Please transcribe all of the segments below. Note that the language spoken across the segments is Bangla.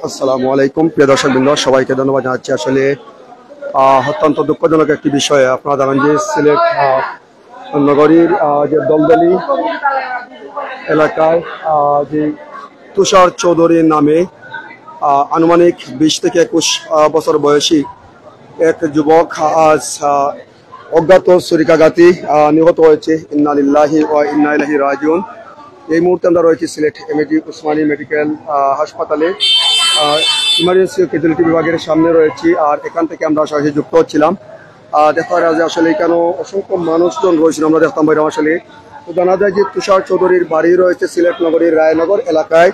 আসসালামু আলাইকুম প্রিয় দর্শকবৃন্দ, সবাইকে ধন্যবাদ জানাচ্ছি। আসলে অত্যন্ত দুঃখজনক একটি বিষয়। আপনারা জানেন যে সিলেট নগরীর যে দলদলি এলাকায় যে তুষার চৌধুরী নামে আনুমানিক 20 থেকে 21 বছর বয়সী এক যুবক আজ অজ্ঞাত ছুরিকাঘাতে নিহত হয়েছে। ইন্না লিল্লাহি ওয়া ইন্না ইলাইহি রাজিউন। এই মুহূর্তে আমরা রয়েছি সিলেট এমএজি উসমানী মেডিকেল হাসপাতালে ইমার্জেন্সি ও ক্যাজুয়ালিটি বিভাগের সামনে রয়েছি। আর এখান থেকে আমরা সরাসরি যুক্ত হচ্ছিলাম। দেখা যায় যে আসলে এখানে অসংখ্য মানুষজন রয়েছিল, আমরা দেখতাম বাইরাম। আসলে তো জানা যায় যে তুষার চৌধুরীর বাড়ি রয়েছে সিলেট নগরীর রায়নগর এলাকায়।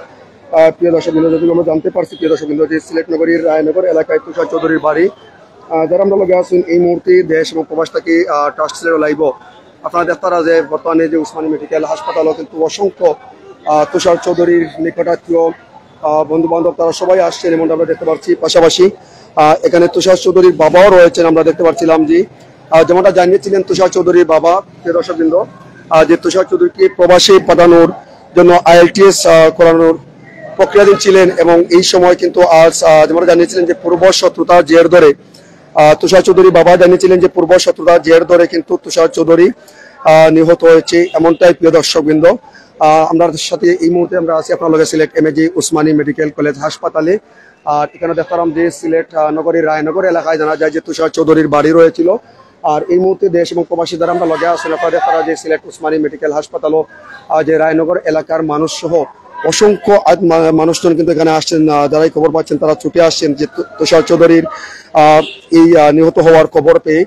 প্রিয় দর্শকবৃন্দ, যদি আমরা জানতে পারছি প্রিয় দর্শকবৃন্দ যে সিলেট নগরীর রায়নগর এলাকায় তুষার চৌধুরীর বাড়ি। যারা আমরা লগে আসুন এই মুহূর্তে দেশ এবং প্রবাস থেকে ট্রাস্ট সিলেট লাইভ আপনারা দেখতারা যে বর্তমানে যে উসমানী মেডিকেল হাসপাতালও কিন্তু অসংখ্য তুষার চৌধুরীর নিকটাত্মীয় বন্ধু বান্ধব তারা সবাই আসছেন এমনটা আমরা দেখতে পাচ্ছি। পাশাপাশি এখানে তুষার চৌধুরীর বাবাও রয়েছেন, আমরা দেখতে পাচ্ছিলাম যে যেমনটা জানিয়েছিলেন তুষার চৌধুরীর বাবা প্রিয় দর্শকবৃন্দ যে তুষার চৌধুরীকে প্রবাসী পাঠানোর জন্য IELTS করানোর প্রক্রিয়াধীন ছিলেন। এবং এই সময় কিন্তু আজ যেমনটা জানিয়েছিলেন যে পূর্ব শত্রুতার জের ধরে তুষার চৌধুরী বাবা জানিয়েছিলেন যে পূর্ব শত্রুতার জের ধরে কিন্তু তুষার চৌধুরী নিহত হয়েছে, এমনটাই প্রিয় দর্শকবৃন্দ। আমরা সাথে এই মুহূর্তে আমরা আছি আপনার লগে Sylhet MAG Usmani medical college হাসপাতালে। আর এখানে দেখলাম যে সিলেট নগরীর রায়নগর এলাকায় জানা যায় যে তুষার চৌধুরীর বাড়ি রয়েছিল। আর এই মুহূর্তে দেশ এবং প্রবাসী দ্বারা আমরা লগে আসলে আপনারা দেখলাম যে সিলেট উসমানী মেডিকেল হাসপাতালও যে রায়নগর এলাকার মানুষ সহ অসংখ্য মানুষজন কিন্তু এখানে আসছেন। যারাই খবর পাচ্ছেন তারা ছুটে আসছেন যে তুষার চৌধুরীর এই নিহত হওয়ার খবর পেয়ে।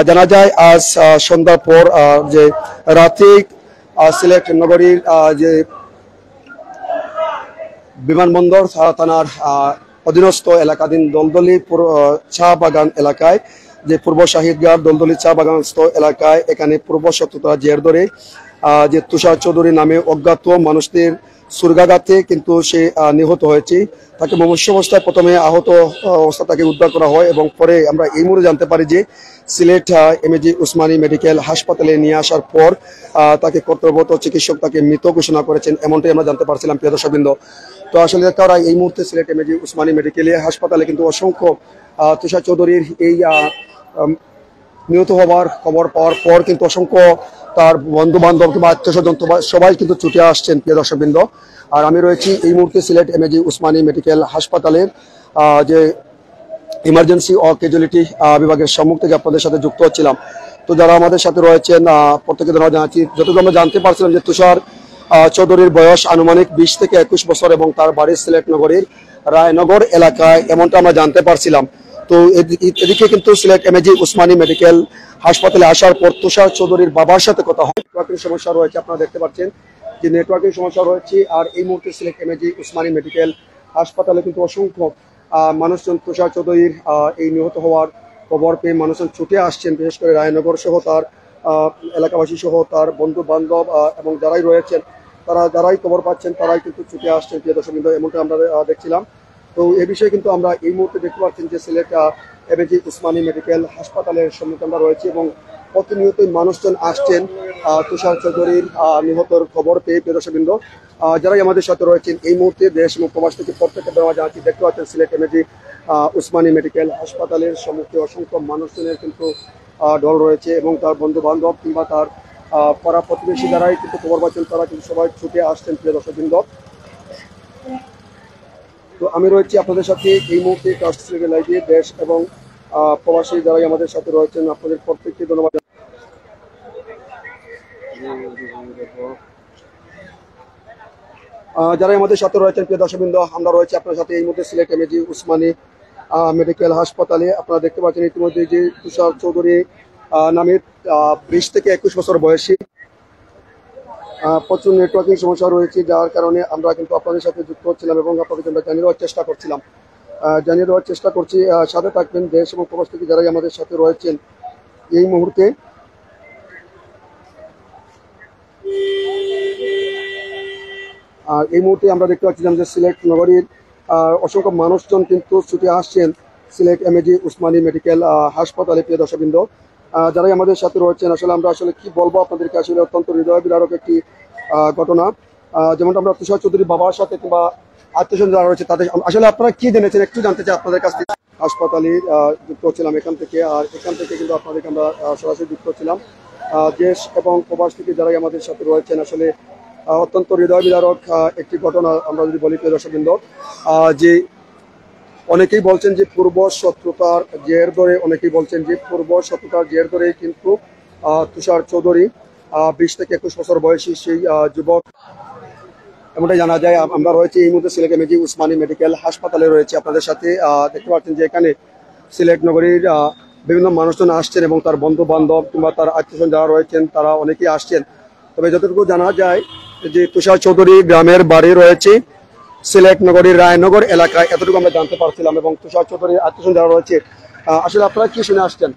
জানা যায় আজ সন্ধ্যার পর যে রাতে সিলেট নগরীর যে বিমানবন্দর থানার অধীনস্থ এলাকাধীন দলদলি চা বাগান এলাকায় যে পূর্ব শাহিদগার দলদলি চা বাগানস্থ এলাকায় এখানে পূর্ব শত্রুতার জের ধরে যে তুষার চৌধুরী নামে অজ্ঞাত মানুষদের ছুরিকাঘাতে কিন্তু সে নিহত হয়েছে। তাকে মুমূর্ষু অবস্থায় প্রথমে আহত অবস্থা তাকে উদ্ধার করা হয় এবং পরে আমরা এই মুহূর্তে জানতে পারি যে সিলেট এমএজি উসমানী মেডিকেল হাসপাতালে নিয়ে আসার পর তাকে কর্তব্যরত চিকিৎসক তাকে মৃত ঘোষণা করেছেন, এমনটাই আমরা জানতে পারছিলাম প্রিয় দর্শকবৃন্দ। তো আসলে তারা এই মুহূর্তে সিলেট এমএজি উসমানী মেডিকেল হাসপাতালে কিন্তু অসংখ্য তুষার চৌধুরীর এই নিহত হওয়ার খবর পাওয়ার পর কিন্তু অসংখ্য তার বন্ধু বান্ধব কিংবা আত্মীয়স্বজন সবাই কিন্তু ছুটে আসছেন প্রিয় দর্শকবৃন্দ। আর আমি রয়েছি এই মুহূর্তে সিলেট এমএজি উসমানী মেডিকেল হাসপাতালের যে ইমার্জেন্সি ও ক্যাজুয়ালিটি বিভাগের সম্মুখ থেকে আপনাদের সাথে যুক্ত হচ্ছিলাম। তো যারা আমাদের সাথে রয়েছেন প্রত্যেকে ধন্যবাদ জানাচ্ছি। যতটুকু আমরা জানতে পারছিলাম যে তুষার চৌধুরীর বয়স আনুমানিক 20 থেকে 21 বছর এবং তার বাড়ি সিলেট নগরীর রায়নগর এলাকায়, এমনটা আমরা জানতে পারছিলাম। তো এদিকে কিন্তু সিলেট এমএজি উসমানী মেডিকেল হাসপাতালে আসার পর তুষার চৌধুরীর বাবার সাথে কথা হয়। নেটওয়ার্কিং সমস্যা রয়েছে, আপনারা দেখতে পাচ্ছেন যে নেটওয়ার্কিং সমস্যা রয়েছে। আর এই মুহূর্তে সিলেট এমএজি উসমানী মেডিকেল হাসপাতালে কিন্তু অসংখ্য মানুষজন তুষার চৌধুরীর এই নিহত হওয়ার খবর পেয়ে মানুষজন ছুটে আসছেন, বিশেষ করে রায়নগর সহ তার এলাকাবাসী সহ তার বন্ধু বান্ধব এবং যারাই রয়েছেন তারা যারাই খবর পাচ্ছেন তারাই কিন্তু ছুটে আসছেন প্রিয় দর্শকবৃন্দ, এমনটা আমরা দেখছিলাম। তো এ বিষয়ে কিন্তু আমরা এই মুহূর্তে দেখতে পাচ্ছেন যে সিলেট এমএজি উসমানী মেডিকেল হাসপাতালের সম্মুখে আমরা রয়েছি এবং প্রতিনিয়তই মানুষজন আসছেন তুষার চৌধুরীর নিহতর খবর পেয়ে প্রিয় দর্শকবৃন্দ। যারাই আমাদের সাথে রয়েছেন এই মুহূর্তে দেশ এবং প্রবাস থেকে প্রত্যেককে দেওয়া জানাচ্ছি। দেখতে পাচ্ছেন সিলেট এমএজি উসমানী মেডিকেল হাসপাতালের সম্মুখে অসংখ্য মানুষজনের কিন্তু ঢল রয়েছে এবং তার বন্ধু বান্ধব কিংবা তার পাড়া প্রতিবেশী যারাই কিন্তু খবর পাচ্ছেন তারা কিন্তু সবাই ছুটে আসছেন প্রিয় দর্শকবৃন্দ। তো আমি রয়েছি আপনাদের সাথে এই মুহূর্তে ট্রাস্ট সিলেট লাইভে দেশ এবং প্রবাসী যারাই আমাদের সাথে রয়েছেন আপনাদের প্রত্যেককে ধন্যবাদ। যারাই আমাদের সাথে রয়েছেন প্রিয় দর্শকবৃন্দ, আমরা রয়েছি আপনার সাথে এই মুহূর্তে সিলেট এমএজি উসমানী মেডিকেল হাসপাতালে। আপনারা দেখতে পাচ্ছেন ইতিমধ্যে যে তুষার চৌধুরী নামে 20 থেকে 21 বছর বয়সী প্রচুর নেটওয়ার্কিং সমস্যা রয়েছে, যার কারণে আমরা কিন্তু আপনাদের সাথে যুক্ত হচ্ছিলাম এবং আপনাদের আমরা জানিয়ে দেওয়ার চেষ্টা করছি। সাথে থাকবেন দেশ এবং প্রবাস থেকে যারাই আমাদের সাথে রয়েছেন এই মুহূর্তে। আর এই মুহূর্তে আমরা দেখতে পাচ্ছিলাম যে সিলেট নগরীর অসংখ্য মানুষজন কিন্তু ছুটে আসছেন সিলেট এমএজি উসমানী মেডিকেল হাসপাতালে প্রিয় দর্শকবৃন্দ। যারাই আমাদের সাথে রয়েছেন আসলে আমরা আসলে কি বলবো আপনাদেরকে, আসলে অত্যন্ত হৃদয় বিদারক একটি ঘটনা। যেমনটা আমরা তুষার চৌধুরী বাবার সাথে কিংবা আত্মীয়স্বজন যারা রয়েছে তাদের আসলে আপনারা কি জেনেছেন একটু জানতে চাই আপনাদের কাছ থেকে। হাসপাতালে যুক্ত ছিলাম এখান থেকে, আর এখান থেকে কিন্তু আপনাদেরকে আমরা সরাসরি যুক্ত ছিলাম দেশ এবং প্রবাস থেকে যারাই আমাদের সাথে রয়েছেন। আসলে অত্যন্ত হৃদয় বিদারক একটি ঘটনা আমরা যদি বলি প্রিয় দর্শকবৃন্দ, যে অনেকেই বলছেন যে পূর্ব শত্রুতার জের ধরে, অনেকেই বলছেন যে পূর্ব শত্রুতার জের ধরেই কিন্তু তুষার চৌধুরী 20 থেকে 21 বছর বয়সী সেই যুবক, এমনটাই জানা যায়। আমরা রয়েছে এই মুহূর্তে সিলেট এমএজি উসমানী মেডিকেল হাসপাতালে রয়েছে আপনাদের সাথে। দেখতে পাচ্ছেন যে এখানে সিলেট নগরীর বিভিন্ন মানুষজন আসছেন এবং তার বন্ধু বান্ধব কিংবা তার আত্মীয়স্বজন যারা রয়েছেন তারা অনেকেই আসছেন। তবে যতটুকু জানা যায় যে তুষার চৌধুরী গ্রামের বাড়ি রয়েছে সিলেট নগরীর রায়নগর এলাকায়, এতটুকু আমরা জানতে পারছিলাম। এবং তুষার চৌধুরীর আত্মীয়স্বজন যারা রয়েছে, আসলে আপনারা কি শুনে আসছেন?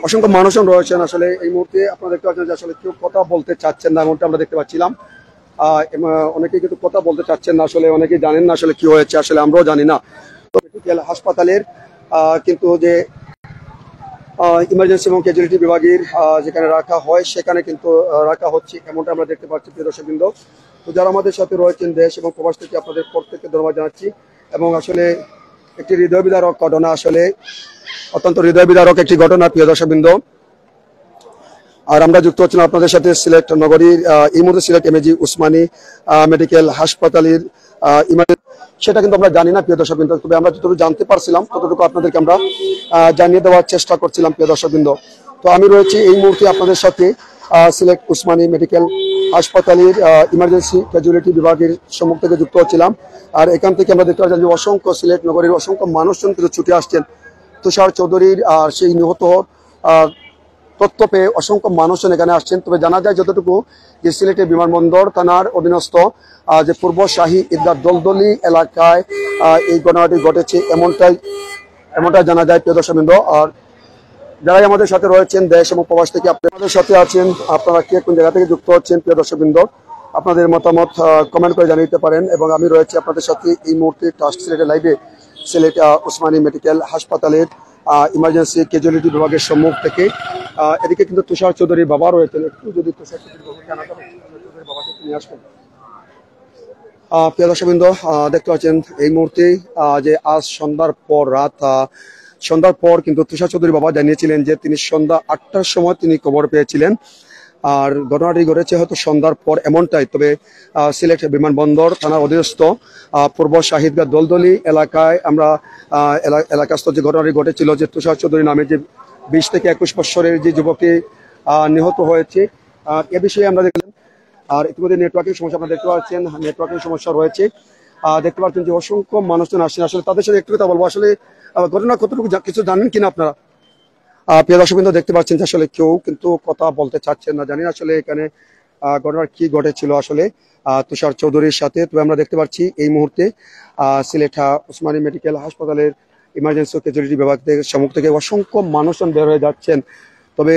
অসংখ্য মানুষজন রয়েছেন। আসলে এই মুহূর্তে আপনারা দেখতে পাচ্ছেন যে আসলে কেউ কথা বলতে চাচ্ছেন না, এমনটা আমরা দেখতে পাচ্ছিলাম। অনেকেই কিন্তু কথা বলতে চাচ্ছেন না, আসলে অনেকেই জানেন না আসলে কি হয়েছে, আসলে আমরাও জানি না। তো মেডিকেল হাসপাতালের কিন্তু যে ইমার্জেন্সি এবং ক্যাজুয়ালিটি বিভাগের যেখানে রাখা হয় সেখানে কিন্তু রাখা হচ্ছে, এমনটা আমরা দেখতে পাচ্ছি প্রিয় দর্শকবৃন্দ। তো যারা আমাদের সাথে রয়েছেন দেশ এবং প্রবাস থেকে আপনাদের প্রত্যেককে ধন্যবাদ জানাচ্ছি। এবং আসলে একটি হৃদয় বিদারক ঘটনা, আসলে অত্যন্ত হৃদয় বিদারক একটি ঘটনা প্রিয় দর্শকবৃন্দ। আর আমরা যুক্ত হচ্ছিলাম আপনাদের সাথে সিলেট নগরীর এই মুহূর্তে সিলেট এমএজি উসমানী মেডিকেল হাসপাতালের সেটা কিন্তু আমরা জানি না প্রিয় দর্শকবৃন্দ, তবে আমরা যতটুকু জানতে পারছিলাম ততটুকু আপনাদেরকে আমরা জানিয়ে দেওয়ার চেষ্টা করছিলাম প্রিয় দর্শকবৃন্দ। তো আমি রয়েছি এই মুহূর্তে আপনাদের সাথে সিলেট উসমানী মেডিকেল হাসপাতালের ইমার্জেন্সি ক্যাজুয়ালিটি বিভাগের সম্মুখ থেকে যুক্ত হচ্ছিলাম। আর এখান থেকে আমরা দেখতে পাচ্ছি যে অসংখ্য সিলেট নগরীর অসংখ্য মানুষজন কিন্তু ছুটে আসছেন তুষার চৌধুরীর আর সেই নিহত তথ্য পেয়ে অসংখ্য মানুষজন এখানে আসছেন। তবে জানা যায় যতটুকু যে সিলেটের বিমানবন্দর থানার অধীনস্থ যে পূর্ব শাহী ঈদগাহ দলদলি এলাকায় এই ঘটনাটি ঘটেছে, এমনটাই জানা যায় প্রিয় দর্শকবৃন্দ। আর যারাই আমাদের সাথে রয়েছেন দেশ এবং প্রবাস থেকে আপনাদের সাথে আছেন, আপনারা কে কোন জায়গা থেকে যুক্ত হচ্ছেন প্রিয় দর্শকবৃন্দ, আপনাদের মতামত কমেন্ট করে জানিয়ে দিতে পারেন। এবং আমি রয়েছি আপনাদের সাথে এই মুহূর্তে ট্রাস্ট সিলেটের লাইভে সিলেট উসমানী মেডিকেল হাসপাতালের ইমার্জেন্সি ক্যাজুয়ালিটি বিভাগের সম্মুখ থেকে। এদিকে কিন্তু তুষার চৌধুরীর বাবা রয়েছেন, একটু যদি তুষার চৌধুরীর বাবাকে নিয়ে আসবেন। প্রিয় দর্শকবৃন্দ, দেখতে পাচ্ছেন এই মুহূর্তে যে আজ সন্ধ্যার পর কিন্তু তুষার চৌধুরীর বাবা জানিয়েছিলেন যে তিনি সন্ধ্যা 8টার সময় তিনি খবর পেয়েছিলেন। আর ঘটনাটি ঘটেছে হয়তো সন্ধ্যার পর এমনটাই। তবে সিলেট বিমানবন্দর থানার অধীনস্থ পূর্ব শাহিদগাহ দলদলি এলাকায় আমরা এলাকাস্থ যে ঘটনাটি ঘটেছিল যে তুষার চৌধুরী নামে যে 20 থেকে 21 বছরের যে যুবকটি নিহত হয়েছে, এ বিষয়ে আমরা দেখলাম। আর ইতিমধ্যে নেটওয়ার্কিং সমস্যা আপনারা দেখতে পাচ্ছেন, নেটওয়ার্কিং সমস্যা রয়েছে। দেখতে পাচ্ছেন যে অসংখ্য মানুষজন আসছেন। আসলে তাদের সাথে একটু কথা বলবো, আসলে ঘটনা কতটুকু কিছু জানেন কিনা আপনারা? প্রিয় দর্শকবৃন্দ, দেখতে পাচ্ছেন যে আসলে কেউ কিন্তু কথা বলতে চাচ্ছেন না, জানি না আসলে এখানে ঘটনার কি ঘটেছিল আসলে তুষার চৌধুরীর সাথে। তবে আমরা দেখতে পাচ্ছি এই মুহূর্তে সিলেট উসমানী মেডিকেল হাসপাতালের ইমার্জেন্সি ক্যাজুয়ালিটি বিভাগ থেকে সম্মুখ থেকে অসংখ্য মানুষজন বের হয়ে যাচ্ছেন। তবে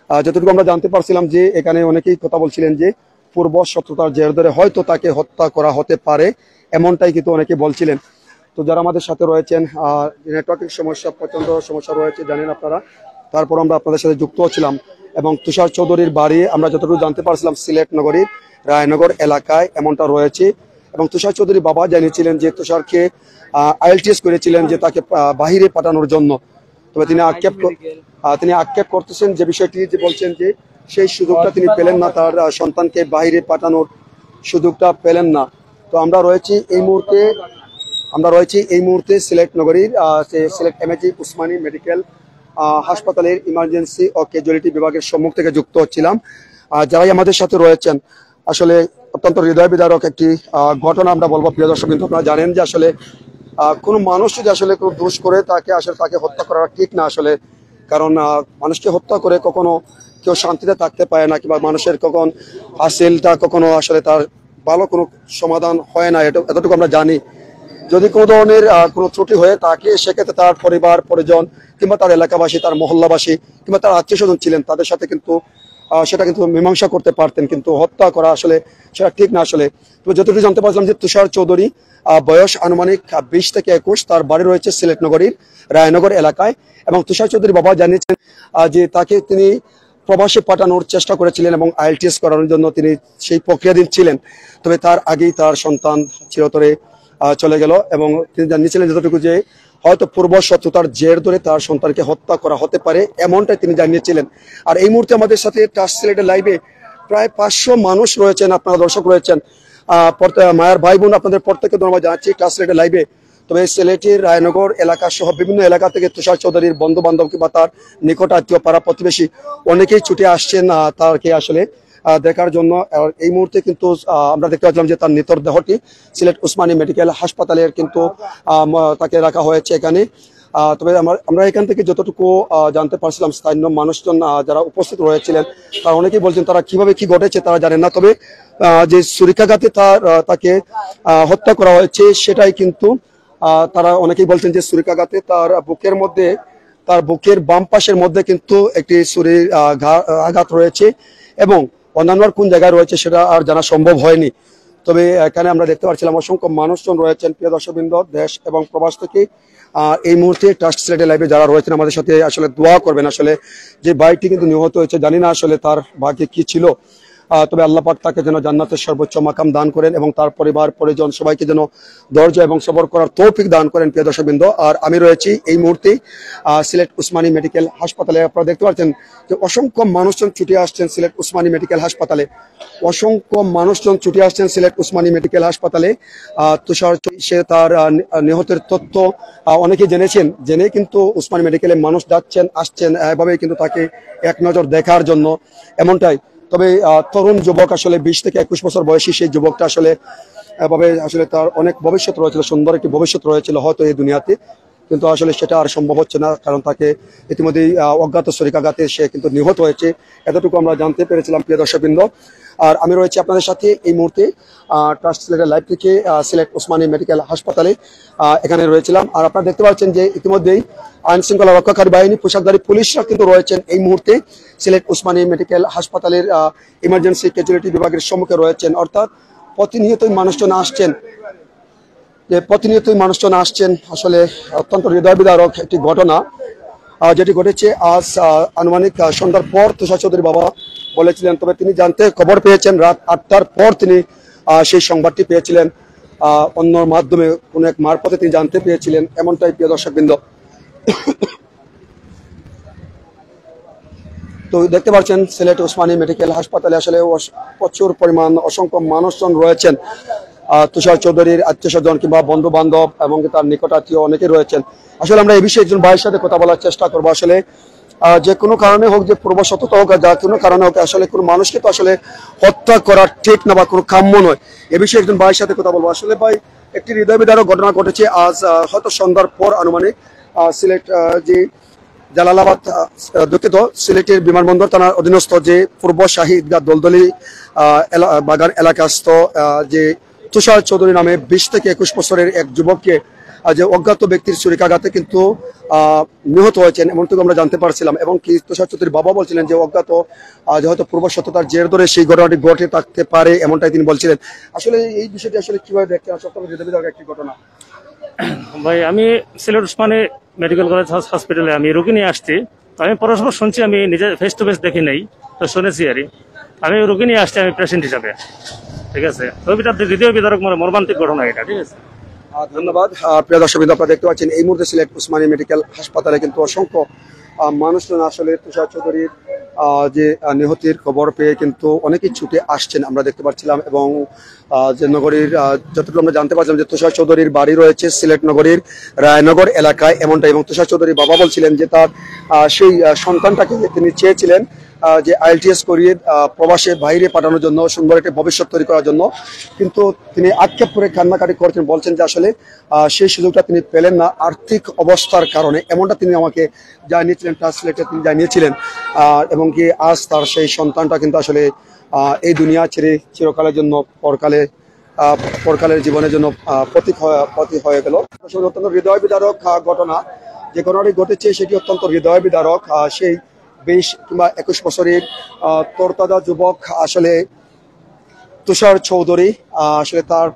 যতটুকু আমরা জানতে পারছিলাম যে এখানে অনেকেই কথা বলছিলেন যে পূর্ব শত্রুতার জের ধরে হয়তো তাকে হত্যা করা হতে পারে, এমনটাই কিন্তু অনেকে বলছিলেন। তো যারা আমাদের সাথে রয়েছেন, নেটওয়ার্কিং সমস্যা প্রচন্ড সমস্যা রয়েছে জানেন আপনারা, তারপর আমরা আপনাদের সাথে যুক্ত হচ্ছিলাম। এবং তুষার চৌধুরীর বাড়ি আমরা যতটুকু জানতে পারছিলাম সিলেট নগরীর রায়নগর এলাকায় এমনটা রয়েছে। এবং তুষার চৌধুরী বাবা জানিয়েছিলেন যে তুষারকে আইএলটিএস করেছিলেন যে তাকে বাহিরে পাঠানোর জন্য। তবে তিনি আক্ষেপ করতেছেন যে বিষয়টি যে বলছেন যে সেই সুযোগটা তিনি পেলেন না, তার সন্তানকে বাহিরে পাঠানোর সুযোগটা পেলেন না। তো আমরা রয়েছি এই মুহূর্তে সিলেট নগরীর সিলেট এমএজি উসমানী মেডিকেল হাসপাতালের ইমার্জেন্সি ও ক্যাজুয়ালিটি বিভাগের সম্মুখ থেকে যুক্ত হচ্ছিলাম। যারাই আমাদের সাথে রয়েছেন, আসলে অত্যন্ত হৃদয় বিদারক একটি ঘটনা আমরা বলবো প্রিয় দর্শক। কিন্তু আপনারা জানেন যে আসলে কোনো মানুষ যদি আসলে কোনো দোষ করে তাকে হত্যা করা ঠিক না আসলে, কারণ মানুষকে হত্যা করে কখনো কেউ শান্তিতে থাকতে পারে না, কিংবা মানুষের কখন হাসিলটা কখনো আসলে তার ভালো কোনো সমাধান হয় না, এতটুকু আমরা জানি। যদি কোনো ধরনের কোনো ত্রুটি হয়ে থাকে সেক্ষেত্রে তার পরিবার পরিজন কিংবা তার এলাকাবাসী, তার মহল্লাবাসী কিংবা তার আত্মীয় স্বজন ছিলেন, তাদের সাথে কিন্তু সেটা কিন্তু মীমাংসা করতে পারতেন, কিন্তু হত্যা করা আসলে সেটা ঠিক না আসলে। তো যতটুকু জানতে পারছিলাম যে তুষার চৌধুরী বয়স আনুমানিক 20 থেকে 21, তার বাড়ি রয়েছে সিলেট নগরীর রায়নগর এলাকায়। এবং তুষার চৌধুরী বাবা জানিয়েছেন যে তাকে তিনি প্রবাসে পাঠানোর চেষ্টা করেছিলেন এবং আইএলটিএস করানোর জন্য তিনি সেই প্রক্রিয়াধীন ছিলেন। তবে তার আগেই তার সন্তান চিরতরে চলে গেল এবং তিনি জানিয়েছিলেন যতটুকু যে হয়তো পূর্ব শত্রুতার জের ধরে তার সন্তানকে হত্যা করা হতে পারে, এমনটাই তিনি জানিয়েছিলেন। আর এই মুহূর্তে আমাদের সাথে ট্রাস্ট সিলেটের লাইভে প্রায় 500 মানুষ রয়েছেন, আপনারা দর্শক রয়েছেন। মায়ের ভাই বোন আপনাদের প্রত্যেককে ধন্যবাদ জানাচ্ছি ট্রাস্ট সিলেটের লাইভে। তবে সিলেটের রায়নগর এলাকা সহ বিভিন্ন এলাকা থেকে তুষার চৌধুরীর বন্ধু বান্ধব কিংবা তার নিকট আত্মীয় পাড়া প্রতিবেশী অনেকেই ছুটে আসছেন তাকে আসলে দেখার জন্য। এই মুহূর্তে কিন্তু আমরা দেখতে পাচ্ছিলাম যে তার নিতর দেহটি সিলেট উসমানী মেডিকেল হাসপাতালের কিন্তু তাকে রাখা হয়েছে এখানে। তবে আমরা এখান থেকে যতটুকু জানতে পারছিলাম স্থানীয় মানুষজন যারা উপস্থিত রয়েছিলেন তারা অনেকেই বলছেন তারা কিভাবে কি ঘটেছে তারা জানেন না। তবে যে ছুরিকাঘাতে তাকে হত্যা করা হয়েছে সেটাই কিন্তু তারা অনেকেই বলছেন যে ছুরিকাঘাতে তার বুকের বাম পাশের মধ্যে কিন্তু একটি ছুরির আঘাত রয়েছে এবং অন্যান্য কোন জায়গায় রয়েছে সেটা আর জানা সম্ভব হয়নি। তবে এখানে আমরা দেখতে পাচ্ছিলাম অসংখ্য মানুষজন রয়েছেন, প্রিয় দর্শকবৃন্দ দেশ এবং প্রবাস থেকে। এই মুহূর্তে ট্রাস্ট সিলেটের লাইভে যারা রয়েছেন আমাদের সাথে আসলে দোয়া করবেন। আসলে যে ভাইটি কিন্তু নিহত হয়েছে, জানি না আসলে তার ভাগ্যে কি ছিল, তবে আল্লাহ পাক তাকে যেন জান্নাতের সর্বোচ্চ মাকাম দান করেন এবং তার পরিবার পরিজন সবাইকে যেন ধৈর্য এবং সবর করার তৌফিক দান করেন, প্রিয় দর্শকবৃন্দ। আর আমি রয়েছি এই মুহূর্তে সিলেট উসমানী মেডিকেল হাসপাতালে। আপনারা দেখতে পাচ্ছেন যে অসংখ্য মানুষজন ছুটে আসছেন সিলেট উসমানী মেডিকেল হাসপাতালে, অসংখ্য মানুষজন ছুটে আসছেন সিলেট উসমানী মেডিকেল হাসপাতালে। তুষার সে তার নিহতের তথ্য অনেকেই জেনেছেন, জেনে কিন্তু উসমানী মেডিকেলে মানুষ যাচ্ছেন আসছেন এভাবেই কিন্তু তাকে এক নজর দেখার জন্য, এমনটাই। তবে তরুণ যুবক আসলে 20 থেকে 21 বছর বয়সী সেই যুবকটা আসলে এভাবে আসলে তার অনেক ভবিষ্যৎ রয়েছিল, সুন্দর একটি ভবিষ্যৎ রয়েছিল হয়তো এই দুনিয়াতে, কিন্তু আসলে সেটা আর সম্ভব হচ্ছে না কারণ তাকে ইতিমধ্যেই অজ্ঞাত ছুরিকাঘাতে সে কিন্তু নিহত হয়েছে, এতটুকু আমরা জানতে পেরেছিলাম, প্রিয় দর্শকবৃন্দ। আর আমি রয়েছি আপনাদের সাথে এই মুহূর্তে ট্রাস্ট সিলেটের লাইভ থেকে সিলেট উসমানী মেডিকেল হাসপাতালে এখানে রয়েছিলাম। আর আপনারা দেখতে পাচ্ছেন যে ইতিমধ্যেই আইন শৃঙ্খলা রক্ষাকারী বাহিনী পোশাকধারী পুলিশরা কিন্তু রয়েছেন এই মুহূর্তে সিলেট উসমানী মেডিকেল হাসপাতালের ইমার্জেন্সি ক্যাজুয়ালিটি বিভাগের সম্মুখে রয়েছেন। অর্থাৎ প্রতিনিয়তই মানুষজন আসছেন। আসলে অত্যন্ত হৃদয় বিদারক একটি ঘটনা যেটি ঘটেছে আজ আনুমানিক সন্ধ্যার পর তুষার চৌধুরীর বাবা বলেছিলেন। তবে তিনি খবর পেয়েছেন রাত 8টার পর তিনি সেই সংবাদটি পেয়েছিলেন, অন্য মাধ্যমে কোন এক মারফতে তিনি জানতে পেয়েছিলেন, এমনটাই, প্রিয় দর্শকবৃন্দ। তো দেখতে পাচ্ছেন সিলেট উসমানী মেডিকেল হাসপাতালে আসলে প্রচুর পরিমাণ অসংখ্য মানুষজন রয়েছেন। তুষার চৌধুরীর আত্মীয় স্বজন কিংবা বন্ধু বান্ধব এবং তার নিকট আত্মীয় অনেকে রয়েছেন। আসলে আমরা এই বিষয়ে একজন ভাইয়ের সাথে কথা বলার চেষ্টা করবো। আসলে যে কোনো কারণে হোক, যে পূর্ব শত্রুতা হোক, যা কোনো কারণে হোক, আসলে কোনো মানুষকে তো আসলে হত্যা করা ঠিক না বা কোনো কাম্য নয়। এ বিষয়ে একজন ভাইয়ের সাথে কথা বলবো। আসলে ভাই, একটি হৃদয় বিদারক ঘটনা ঘটেছে আজ হয়তো সন্ধ্যার পর আনুমানিক সিলেট যে জালালাবাদ দুঃখিত সিলেটের বিমানবন্দর থানার অধীনস্থ যে পূর্ব শাহিদগাঁ দলদলি বাগান এলাকাস্থ যে তুষার চৌধুরী নামে 20 থেকে 21 বছরের এক যুবককে যে অজ্ঞাত ব্যক্তির ছুরিকাঘাতে কিন্তু নিহত হয়েছেন, এমনটুকু আমরা জানতে পারছিলাম। এবং কি তুষার চৌধুরীর বাবা বলছিলেন যে অজ্ঞাত হয়তো পূর্ব শত্রুতার জের ধরে সেই ঘটনাটি ঘটে থাকতে পারে, এমনটাই তিনি বলছিলেন। আসলে এই বিষয়টি আসলে কিভাবে দেখতে সবথেকে হৃদয়বিদারক একটি ঘটনা। ভাই, আমি সিলেট উসমানী মেডিকেল কলেজ হসপিটালে আমি রোগী নিয়ে আসছি। আমি পরস্পর শুনছি, আমি নিজে ফেস টু ফেস দেখি নাই, তো শুনেছি আর আমি রোগী নিয়ে আসছি আমি পেশেন্ট হিসাবে। ঠিক আছে, হৃদয় বিদারক মর্মান্তিক ঘটনা এটা। ঠিক আছে, ধন্যবাদ। প্রিয় দর্শকবৃন্দ, আপনারা দেখতে পাচ্ছেন এই মুহূর্তে সিলেট উসমানী মেডিকেল হাসপাতালে কিন্তু অসংখ্য মানুষজন আসলে তুষার চৌধুরীর যে নিহতির খবর পেয়ে কিন্তু অনেকেই ছুটে আসছেন আমরা দেখতে পাচ্ছিলাম। এবং যে নগরীর যতটুকু আমরা জানতে পারছিলাম যে তুষার চৌধুরীর বাড়ি রয়েছে সিলেট নগরীর রায়নগর এলাকায়, এমনটা। এবং তুষার চৌধুরীর বাবা বলছিলেন যে তার সেই সন্তানটাকে তিনি চেয়েছিলেন যে আইএলটিএস করিয়ে প্রবাসে বাইরে পাঠানোর জন্য, সুন্দর একটি ভবিষ্যৎ তৈরি করার জন্য, কিন্তু তিনি আক্ষেপ করে কান্নাকাটি করছেন, বলছেন যে আসলে সেই সুযোগটা তিনি পেলেন না আর্থিক অবস্থার কারণে, এমনটা তিনি আমাকে জানিয়েছিলেন, ট্রান্সলেটে তিনি জানিয়েছিলেন। এবং কি আজ তার সেই সন্তানটা কিন্তু আসলে এই দুনিয়া ছেড়ে চিরকালের জন্য পরকালের জীবনের জন্য প্রতীক হয়ে গেল। অত্যন্ত হৃদয় বিদারক ঘটনা, যে ঘটনাটি ঘটেছে সেটি অত্যন্ত হৃদয় বিদারক। সেই 20 কিংবা 21 বছরের তরতাজা যুবক আসলে তুষার চৌধুরী আসলে তার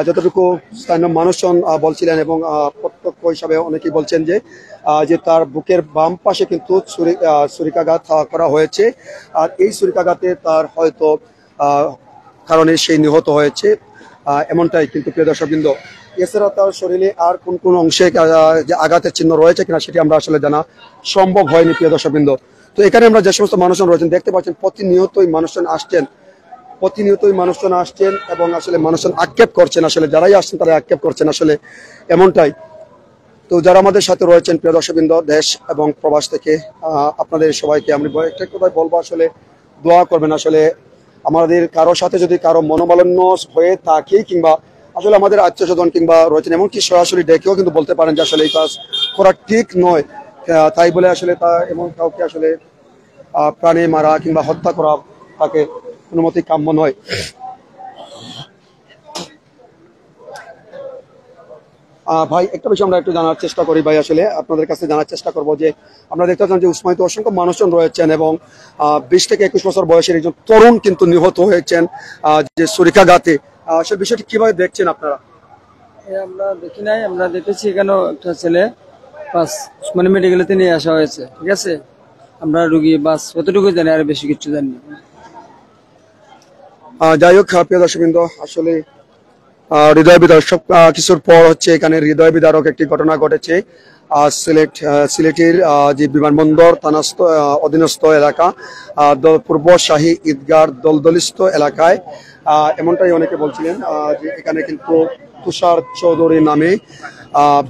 যতটুকু স্থানীয় মানুষজন বলছিলেন এবং প্রত্যক্ষ হিসাবে অনেকেই বলছেন যে যে তার বুকের বাম পাশে কিন্তু ছুরিকাঘাত করা হয়েছে, আর এই ছুরিকাঘাতে তার হয়তো কারণে সেই নিহত হয়েছে, এমনটাই কিন্তু প্রিয় দর্শকবৃন্দ। এছাড়া তার শরীরে আর কোন কোন অংশে যে আঘাতের চিহ্ন রয়েছে কিনা সেটি আমরা আসলে জানা সম্ভব হয়নি প্রিয় দর্শকবৃন্দ। তো এখানে আমরা যে সমস্ত মানুষজন রয়েছেন দেখতে পাচ্ছেন প্রতিনিয়তই মানুষজন আসছেন এবং আসলে মানুষজন আক্ষেপ করছেন, আসলে যারাই আসছেন তারা আক্ষেপ করছেন আসলে এমনটাই। তো যারা আমাদের সাথে রয়েছেন প্রিয় দর্শকবৃন্দ দেশ এবং প্রবাস থেকে, আপনাদের সবাইকে আমি একটা কথাই বলবো, আসলে দোয়া করবেন। আসলে আমাদের কারো সাথে যদি কারো মনোমালিন্য হয়ে থাকে কিংবা আসলে আমাদের আত্মীয় স্বজন কিংবা রয়েছেন, এমনকি সরাসরি ডেকেও কিন্তু বলতে পারেন যে আসলে এই কাজ করা ঠিক নয়, তাই বলে আসলে তা এমন কাউকে আসলে প্রাণে মারা কিংবা হত্যা করা তাকে কোনো মতেই কাম্য নয়। ভাই একটা বিষয় আমরা একটু জানার চেষ্টা করি ভাই, আসলে আপনাদের কাছে জানার চেষ্টা করবো যে আমরা দেখতে পাচ্ছি যে উসমানিতে অসংখ্য মানুষজন রয়েছেন এবং 20 থেকে 21 বছর বয়সের একজন তরুণ কিন্তু নিহত হয়েছেন যে ছুরিকাঘাতে। আসলে বিষয়টি কিভাবে দেখছেন আপনারা? আমরা দেখি নাই, আমরা দেখেছি এখানে একটা ছেলে বাস উসমানী মেডিকেলেতে নিয়ে আসা হয়েছে, ঠিক আছে। আমরা রুগী বাস কতটুকু জানি, আর বেশি কিছু জানি না। যাই হোক প্রিয় দর্শকবৃন্দ, আসলে হৃদয় বিদারক কিছুর পর হচ্ছে এখানে হৃদয় বিদারক একটি ঘটনা ঘটেছে সিলেটের যে বিমানবন্দর থানাস্থ অধীনস্থ এলাকা পূর্ব শাহী ঈদগার দলদলিস্থ এলাকায়। এমনটাই অনেকে বলছিলেন যে এখানে কিন্তু তুষার চৌধুরী নামে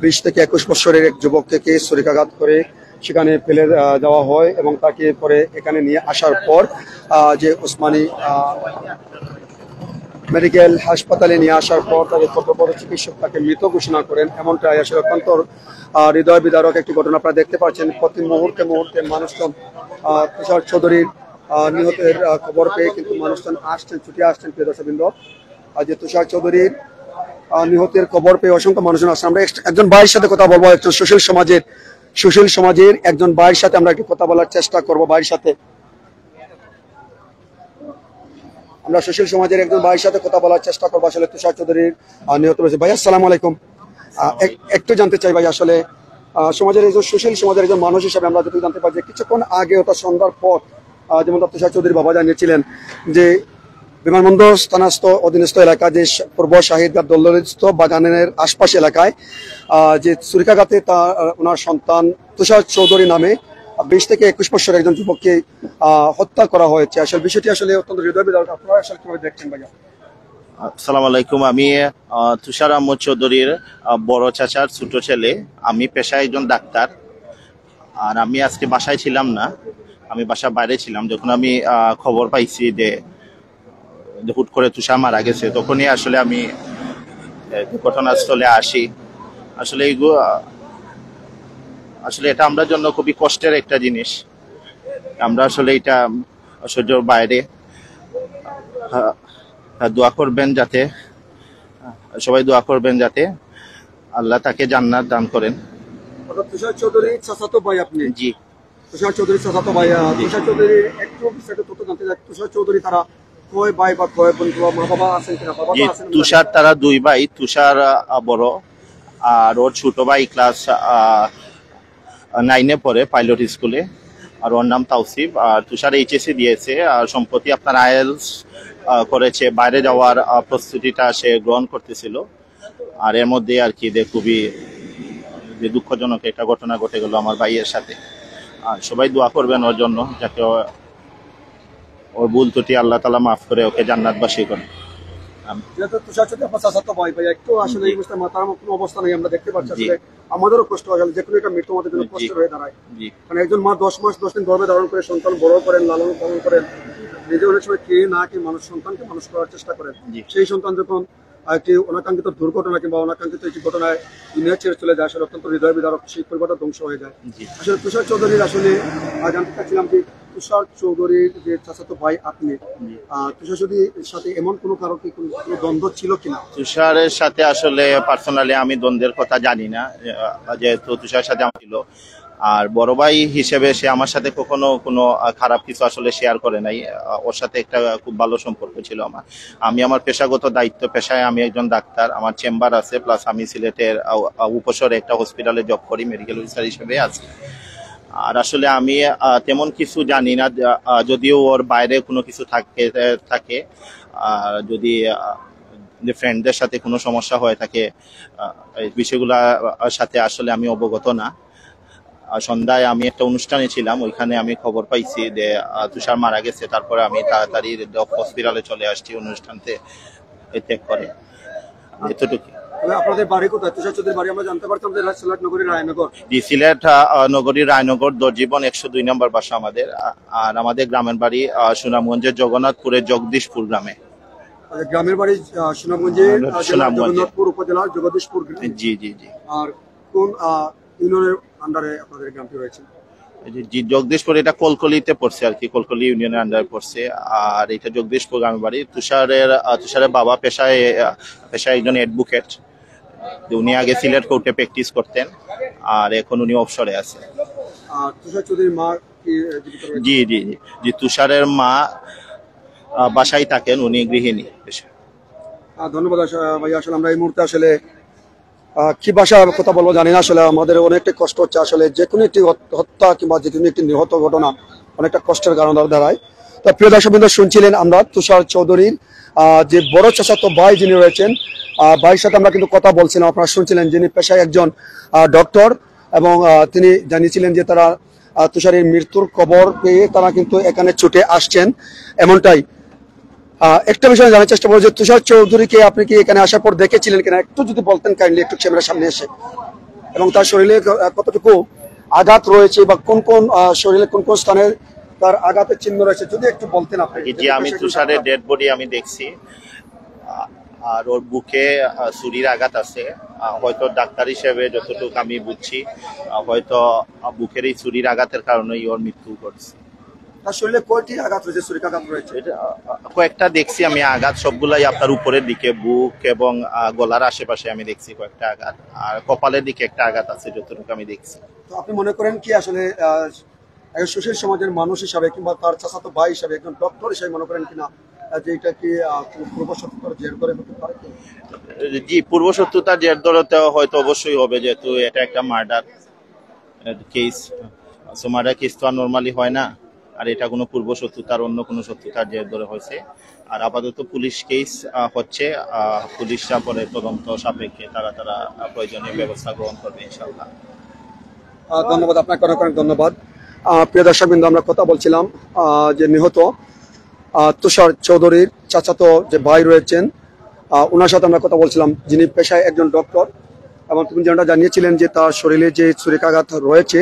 20 থেকে 21 বছরের এক যুবক থেকে ছুরিকাঘাত করে সেখানে ফেলে দেওয়া হয় এবং তাকে পরে এখানে নিয়ে আসার পর যে উসমানী মেডিকেল হাসপাতালে নিয়ে আসার পর তাদের কর্তব্যরত চিকিৎসক তাকে মৃত ঘোষণা করেন। এমনটাই আসলে অত্যন্ত হৃদয় বিদারক একটি ঘটনা আপনারা দেখতে পাচ্ছেন। প্রতি মুহূর্তে মানুষজন তুষার চৌধুরীর নিহতের খবর পেয়ে কিন্তু মানুষজন ছুটে আসছেন প্রিয় দর্শকবৃন্দ। যে তুষার চৌধুরীর নিহতের খবর পেয়ে অসংখ্য মানুষজন আসছেন। আমরা একজন ভাইয়ের সাথে কথা বলবো, একজন সুশীল সমাজের একজন ভাইয়ের সাথে আমরা একটু কথা বলার চেষ্টা করবো। ভাইয়ের সাথে আমরা সুশীল সমাজের একজন ভাইয়ের সাথে কথা বলার চেষ্টা করবো, আসলে তুষার চৌধুরীর নিহত হয়েছে। ভাই আসসালামু আলাইকুম, একটু জানতে চাই ভাই, আসলে সমাজের একজন সুশীল সমাজের একজন মানুষ হিসাবে আমরা যদি জানতে পারি যে কিছুক্ষণ আগে ওটা সন্ধ্যার পর যেমন তুষার চৌধুরীর বাবা জানিয়েছিলেন যে বিমানবন্দর থানাস্থ অধীনস্থ এলাকা যে পূর্ব শাহিদগার দলদলিস্থ বাগানের আশপাশ এলাকায় যে ছুরিকাঘাতে ওনার সন্তান তুষার চৌধুরী নামে 20 থেকে 21 বছরের একজন যুবককে হত্যা করা হয়েছে। আসলে বিষয়টি আসলে অত্যন্ত হৃদয় বিদারক। আপনারা আসলে কিভাবে দেখছেন ভাইয়া? আসসালামু আলাইকুম। আমি তুষার আহমদ চৌধুরীর বড় চাচার ছোট ছেলে। আমি পেশায় একজন ডাক্তার, আর আমি আজকে বাসায় ছিলাম না, আমি বাসার বাইরে ছিলাম। যখন আমি খবর পাইছি যে হুট করে তুষার মারা গেছে, তখনই আসলে আমি ঘটনাস্থলে আসি। আসলে এটা আমরা জন্য খুবই কষ্টের একটা জিনিস। আমরা আসলে এটা সহ্যের বাইরে। দোয়া করবেন যাতে সবাই দোয়া করবেন যাতে আল্লাহ তাকে জান্নাত দান করেন। তুষার চৌধুরীর চাচাতো ভাই আপনি? জি, তুষার চৌধুরীর চাচাতো ভাই। তুষার চৌধুরী একটু বিষয়টা তথ্য জানতে চাই, তুষার চৌধুরী তারা কয় ভাই বা কয় বোন, মা বাবা আছেন কিনা? তুষার তারা 2 ভাই। তুষার বড়, আর ওর ছোট ভাই ক্লাস 9-এ পড়ে পাইলট স্কুলে, আর ওর নাম তাওসিফ। আর তুষার এইচএসসি দিয়েছে, আর সম্প্রতি আপনার আইএলস করেছে, বাইরে যাওয়ার প্রস্তুতিটা সে গ্রহণ করতেছিল। আর এর মধ্যে আর কি খুবই যে দুঃখজনক একটা ঘটনা ঘটে গেল আমার ভাইয়ের সাথে। আর সবাই দোয়া করবেন ওর জন্য, যাতে ওর ভুল ত্রুটি আল্লাহ তাআলা মাফ করে ওকে জান্নাতবাসী করেন। তুষার চৌধুরী আপনার চাচাতো ভাই, একটু আসলে এই অবস্থায় মাথার কোনো অবস্থা নেই, আমরা দেখতে পাচ্ছি। আসলে আমাদেরও কষ্ট হয়, যে কোনো একটা মৃত্যু আমাদের জন্য কষ্ট হয়ে দাঁড়ায়। মানে একজন মা 10 মাস 10 দিন গর্ভে ধারণ করে সন্তান বড় করেন, লালন পালন করেন, নিজে অনেক সময় খেয়ে না খেয়ে সন্তানকে মানুষ করার চেষ্টা করেন। সেই সন্তান যখন একটি অনাকাঙ্ক্ষিত দুর্ঘটনা কিংবা অনাকাঙ্ক্ষিত একটি ঘটনায় দুনিয়া ছেড়ে চলে যায়, আসলে অত্যন্ত হৃদয় বিদারক, সেই পরিবারটা ধ্বংস হয়ে যায়। আসলে তুষার চৌধুরীর আসলে জানতে চাচ্ছিলাম যে তুষার চৌধুরীর যে চাচাতো ভাই আপনি, তুষার চৌধুরীর সাথে এমন কোনো কারো কি কোনো দ্বন্দ্ব ছিল কিনা? তুষারের সাথে আসলে পার্সোনালি আমি দ্বন্দ্বের কথা জানি না, যেহেতু তুষারের সাথে আমার ছিল। আর বড় ভাই হিসেবে সে আমার সাথে কখনো কোনো খারাপ কিছু আসলে শেয়ার করে নাই। ওর সাথে একটা খুব ভালো সম্পর্ক ছিল আমার। আমি আমার পেশাগত দায়িত্ব পেশায় আমি একজন ডাক্তার, আমার চেম্বার আছে, প্লাস আমি সিলেটের উপশহরে একটা হসপিটালে জব করি, মেডিকেল অফিসার হিসেবে আছি। আর আসলে আমি তেমন কিছু জানি না, যদিও ওর বাইরে কোনো কিছু থাকে যদি ফ্রেন্ডদের সাথে কোনো সমস্যা হয়ে থাকে, এই বিষয়গুলোর সাথে আসলে আমি অবগত না। সন্ধ্যায় আমি একটা অনুষ্ঠানে ছিলাম, ওইখানে আমি খবর পাইছি যে তুষার মারা গেছে। তারপরে আমি তাড়াতাড়ি হসপিটালে চলে আসছি অনুষ্ঠানতে ত্যাগ করে। এতটুকু। আপনাদের বাড়ি কোথায়? তুষার চৌধুরীর বাড়ি আমরা জানতে পারতাম যে সিলেট নগরীর রায়নগর। জি, সিলেট নগরীর রায়নগর দর্জীবন 102 নম্বর বাসা আমাদের। আর আমাদের গ্রামের বাড়ি সুনামগঞ্জের জগন্নাথপুরের জগদীশপুর গ্রামে। গ্রামের বাড়ি সুনামগঞ্জের জগন্নাথপুর উপজেলার জগদীশপুর। জি জি জি। আর কোন ইউনিয়নের আন্ডারে আপনাদের গ্রামটি রয়েছে? জি, জগদীশপুর, এটা কলকলিতে পড়ছে আর কি, কলকলি ইউনিয়নের আন্ডারে পড়ছে। আর এটা জগদীশপুর গ্রামের বাড়ি। তুষারের বাবা পেশায় একজন অ্যাডভোকেট। উনি আগে সিলেট কোর্টে প্র্যাকটিস করতেন, আর এখন উনি অবসরে আছে। তুষার চৌধুরীর মা জি জি জি জি, তুষারের মা বাসায় থাকেন, উনি গৃহিণী। ধন্যবাদ ভাইয়া। আসলে আমরা এই মুহূর্তে আসলে কি ভাষা কথা বলবো জানি না। আসলে আমাদের অনেকটা কষ্ট হচ্ছে। আসলে যে কোনো একটি হত্যা কিংবা যে কোনো একটি নিহত ঘটনা অনেকটা কষ্টের কারণ দাঁড়ায়। তো প্রিয় দর্শকবৃন্দ, শুনছিলেন আমরা তুষার চৌধুরীর যে বড় চাচাতো ভাই যিনি রয়েছেন, ভাইয়ের সাথে আমরা কিন্তু কথা বলছিলাম। আপনারা শুনছিলেন, যিনি পেশায় একজন ডক্টর, এবং তিনি জানিয়েছিলেন যে তারা তুষারের মৃত্যুর খবর পেয়ে তারা কিন্তু এখানে ছুটে আসছেন, এমনটাই। একটা বিষয় জানার চেষ্টা করবো যে তুষার চৌধুরীকে আপনি কি এখানে আসার পর দেখেছিলেন কিনা, একটু যদি বলতেন কাইন্ডলি, একটু ক্যামেরার সামনে এসে, এবং তার শরীরে কতটুকু আঘাত রয়েছে বা কোন কোন শরীরে কোন কোন স্থানে তার আঘাতের চিহ্ন রয়েছে, যদি একটু বলতেন আপনি। জি, আমি তুষারের ডেড বডি আমি দেখছি, আর ওর বুকে ছুরির আঘাত আছে। হয়তো ডাক্তার হিসেবে যতটুকু আমি বুঝছি, হয়তো বুকের এই ছুরির আঘাতের কারণেই ওর মৃত্যু ঘটছে। তার শরীরে কয়টি আঘাত রয়েছে, ছুরির আঘাত রয়েছে? কয়েকটা দেখছি আমি আঘাত, সবগুলাই আপনার উপরের দিকে, বুক এবং গলার আশেপাশে আমি দেখছি কয়েকটা আঘাত, আর কপালের দিকে একটা আঘাত আছে যতটুকু আমি দেখছি। তো আপনি মনে করেন কি আসলে একজন সুশীল সমাজের মানুষ হিসাবে কিংবা তার চাচাতো ভাই হিসাবে, একজন ডক্টর হিসাবে মনে করেন কিনা যে এটা কি পূর্বশত্রুতার জের ধরে হতে পারে? জি, পূর্বশত্রুতার জের ধরে হয়তো অবশ্যই হবে, যেহেতু এটা একটা murder case. So murder case তো আর নর্মালি হয় না, আর এটা কোনো পূর্বশত্রুতার অন্য কোনো শত্রুতার জের ধরে হয়েছে। আর আপাতত পুলিশ কেস হচ্ছে, পুলিশরা পরে তদন্ত সাপেক্ষে তারা প্রয়োজনীয় ব্যবস্থা গ্রহণ করবে ইনশাআল্লাহ। ধন্যবাদ আপনাকে, অনেক অনেক ধন্যবাদ। প্রিয় দর্শকবৃন্দ, আমরা কথা বলছিলাম যে নিহত তুষার চৌধুরীর চাচাতো যে ভাই রয়েছেন, ওনার সাথে আমরা কথা বলছিলাম, যিনি পেশায় একজন ডক্টর, এবং তুমি যেটা জানিয়েছিলেন যে তার শরীরে যে ছুরিকাঘাত রয়েছে,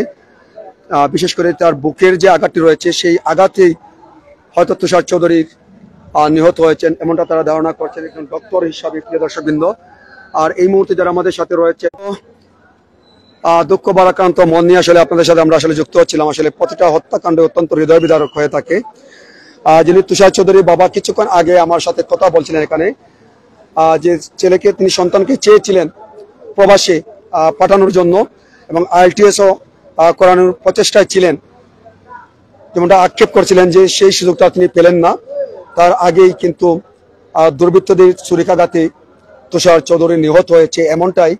বিশেষ করে তার বুকের যে আঘাতটি রয়েছে, সেই আঘাতেই হয়তো তুষার চৌধুরীর নিহত হয়েছেন, এমনটা তারা ধারণা করছেন একজন ডক্টর হিসাবে। প্রিয় দর্শকবৃন্দ, আর এই মুহূর্তে যারা আমাদের সাথে রয়েছে, দুঃখ ভারাক্রান্ত মন নিয়ে আসলে আপনাদের সাথে আমরা আসলে যুক্ত হচ্ছিলাম। আসলে প্রতিটা হত্যাকাণ্ড অত্যন্ত হৃদয় বিদারক হয়ে থাকে। যিনি তুষার চৌধুরীর বাবা কিছুক্ষণ আগে আমার সাথে কথা বলছিলেন এখানে, যে ছেলেকে, তিনি সন্তানকে চেয়েছিলেন প্রবাসে পাঠানোর জন্য, এবং IELTS-ও করানোর প্রচেষ্টায় ছিলেন, যেমনটা আক্ষেপ করছিলেন যে সেই সুযোগটা তিনি পেলেন না। তার আগেই কিন্তু দুর্বৃত্তদের ছুরিকাঘাতে তুষার চৌধুরী নিহত হয়েছে, এমনটাই।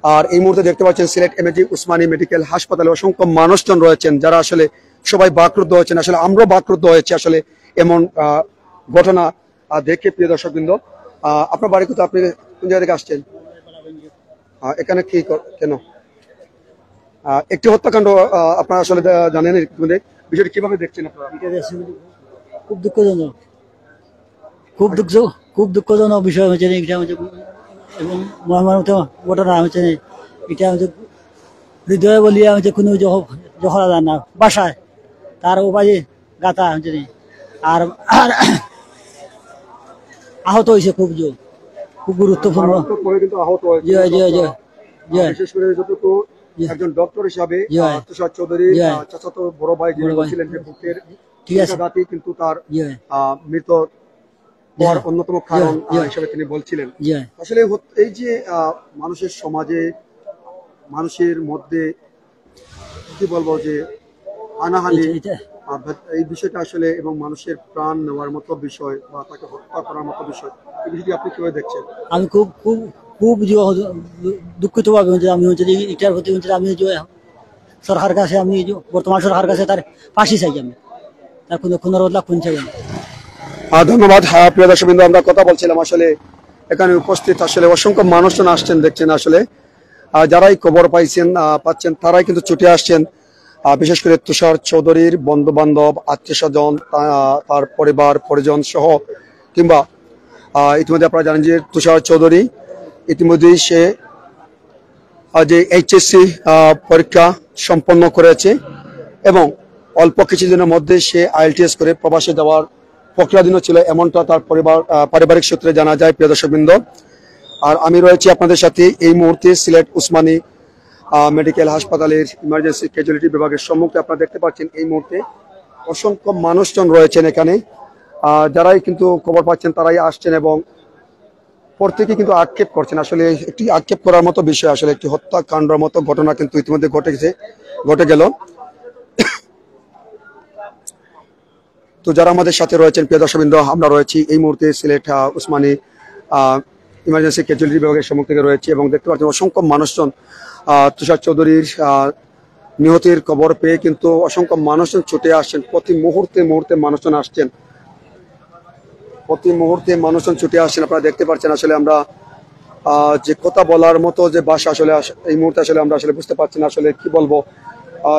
আর এই মুহূর্তে দেখতে পাচ্ছেন সিলেট MAG উসমানী মেডিকেল হাসপাতালে অসংখ্য মানুষজন রয়েছেন, যারা আসলে সবাই বাকরুদ্ধ হয়েছেন। আসলে আমরাও বাকরুদ্ধ হয়েছি আসলে এমন ঘটনা দেখে। প্রিয় দর্শকবৃন্দ, আপনার বাড়ি কোথায়, আপনি কোন জায়গা থেকে আসছেন, এখানে কি কেন একটি হত্যাকাণ্ড আপনারা আসলে জানেন, বিষয়টি কিভাবে দেখছেন আপনারা? খুব দুঃখজনক, খুব দুঃখজনক বিষয় হচ্ছে এবং মহামারত ঘটনা হচ্ছে এটা হচ্ছে হৃদয় বলিয়া হচ্ছে কোনো যখন যায় না বাসায়, তার উপায়ে গাথা হচ্ছে আর আহত হয়েছে, খুব গুরুত্বপূর্ণ। বিশেষ করে যতটুকু একজন ডক্টর হিসাবে তুষার চৌধুরী চাচাতো বড় ভাই যিনি বলছিলেন যে বুকের আঘাতই কিন্তু তার মৃত হওয়ার অন্যতম কারণ হিসাবে তিনি বলছিলেন। আসলে এই যে মানুষের সমাজে, মানুষের মধ্যে কি বলবো যে হানাহানি এটা এই বিষয়টা আসলে এবং মানুষের প্রাণ নেওয়ার মতো বিষয় বা তাকে হত্যা করার মতো বিষয়, এই বিষয়টি আপনি কিভাবে দেখছেন? আমি খুব খুব খুব দুঃখিত ভাবে আমি এটার প্রতি আমি সরকার কাছে আমি বর্তমান সরকার কাছে তার ফাঁসি চাই, আমি তার কোনো রোড লাভ চাই আমি। ধন্যবাদ। প্রিয় দর্শকবৃন্দ, আমরা কথা বলছিলাম আসলে এখানে উপস্থিত আসলে অসংখ্য মানুষজন আসছেন, দেখছেন আসলে যারাই খবর পাচ্ছেন তারাই কিন্তু ছুটে আসছেন। বিশেষ করে তুষার চৌধুরীর বন্ধু বান্ধব, আত্মীয় স্বজন, তার পরিবার পরিজন সহ, কিংবা ইতিমধ্যে আপনারা জানেন যে তুষার চৌধুরী ইতিমধ্যেই সে যে এইচএসসি পরীক্ষা সম্পন্ন করেছে এবং অল্প কিছুদিনের মধ্যে সে IELTS করে প্রবাসে যাওয়ার প্রক্রিয়াধীন ছিল, এমনটা তার পারিবারিক সূত্রে জানা যায়। প্রিয় দর্শকবৃন্দ, আর আমি রয়েছি আপনাদের সাথে এই মুহূর্তে সিলেট উসমানী মেডিকেল হাসপাতালের ইমার্জেন্সি ক্যাজুয়ালিটি বিভাগের সম্মুখে। আপনারা দেখতে পাচ্ছেন এই মুহূর্তে অসংখ্য মানুষজন রয়েছেন এখানে, যারাই কিন্তু খবর পাচ্ছেন তারাই আসছেন এবং প্রত্যেকে কিন্তু আক্ষেপ করছেন। আসলে একটি আক্ষেপ করার মতো বিষয়, আসলে একটি হত্যাকাণ্ডের মতো ঘটনা কিন্তু ইতিমধ্যে ঘটে গেল। তো যারা আমাদের সাথে রয়েছেন প্রিয় দর্শকবৃন্দ, আমরা রয়েছি এই মুহূর্তে সিলেট উসমানী ইমার্জেন্সি ক্যাজুয়ালিটি বিভাগের সম্মুখ থেকে রয়েছে এবং দেখতে পাচ্ছেন অসংখ্য মানুষজন তুষার চৌধুরীর নিহতের খবর পেয়ে কিন্তু অসংখ্য মানুষজন ছুটে আসছেন। প্রতি মুহূর্তে মানুষজন আসছেন, প্রতি মুহূর্তে মানুষজন ছুটে আসছেন। আপনারা দেখতে পাচ্ছেন আসলে আমরা যে কথা বলার মতো যে ভাষা আসলে এই মুহূর্তে আসলে আমরা আসলে বুঝতে পারছি না আসলে কি বলবো।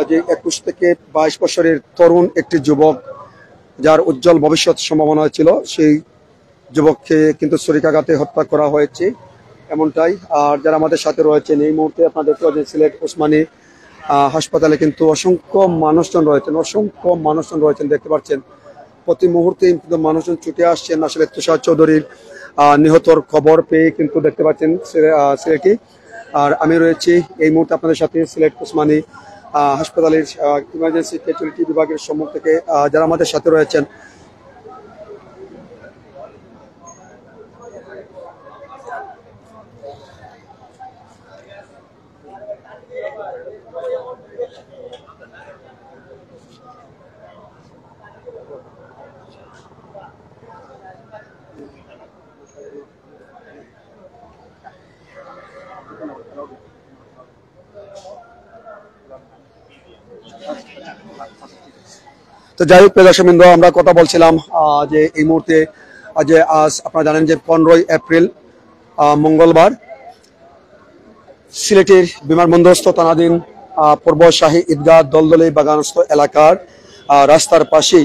যে 21 থেকে 22 বছরের তরুণ একটি যুবক যার উজ্জ্বল ভবিষ্যৎ সম্ভাবনা ছিল, সেই যুবককে কিন্তু ছুরিকাঘাতে হত্যা করা হয়েছে এমনটাই। আর যারা আমাদের সাথে রয়েছেন এই মুহূর্তে আপনারা দেখতে পাচ্ছেন সিলেট উসমানী হাসপাতালে কিন্তু অসংখ্য মানুষজন রয়েছেন, দেখতে পাচ্ছেন প্রতি মুহূর্তে কিন্তু মানুষজন ছুটে আসছেন আসলে তুষার চৌধুরীর নিহতর খবর পেয়ে কিন্তু দেখতে পাচ্ছেন সিলেটে। আর আমি রয়েছি এই মুহূর্তে আপনাদের সাথে সিলেট উসমানী হাসপাতালের ইমার্জেন্সি ক্যাজুয়ালিটি বিভাগের সম্মুখ থেকে যারা আমাদের সাথে রয়েছেন। তো যাই হোক প্রিয় দর্শকবৃন্দ, আমরা কথা বলছিলাম যে এই মুহূর্তে যে আজ আপনারা জানেন যে 15ই এপ্রিল মঙ্গলবার সিলেটের বিমানবন্দরস্থ থানাধীন পূর্ব শাহী ঈদগাহ দলদলি বাগানস্থ এলাকার রাস্তার পাশে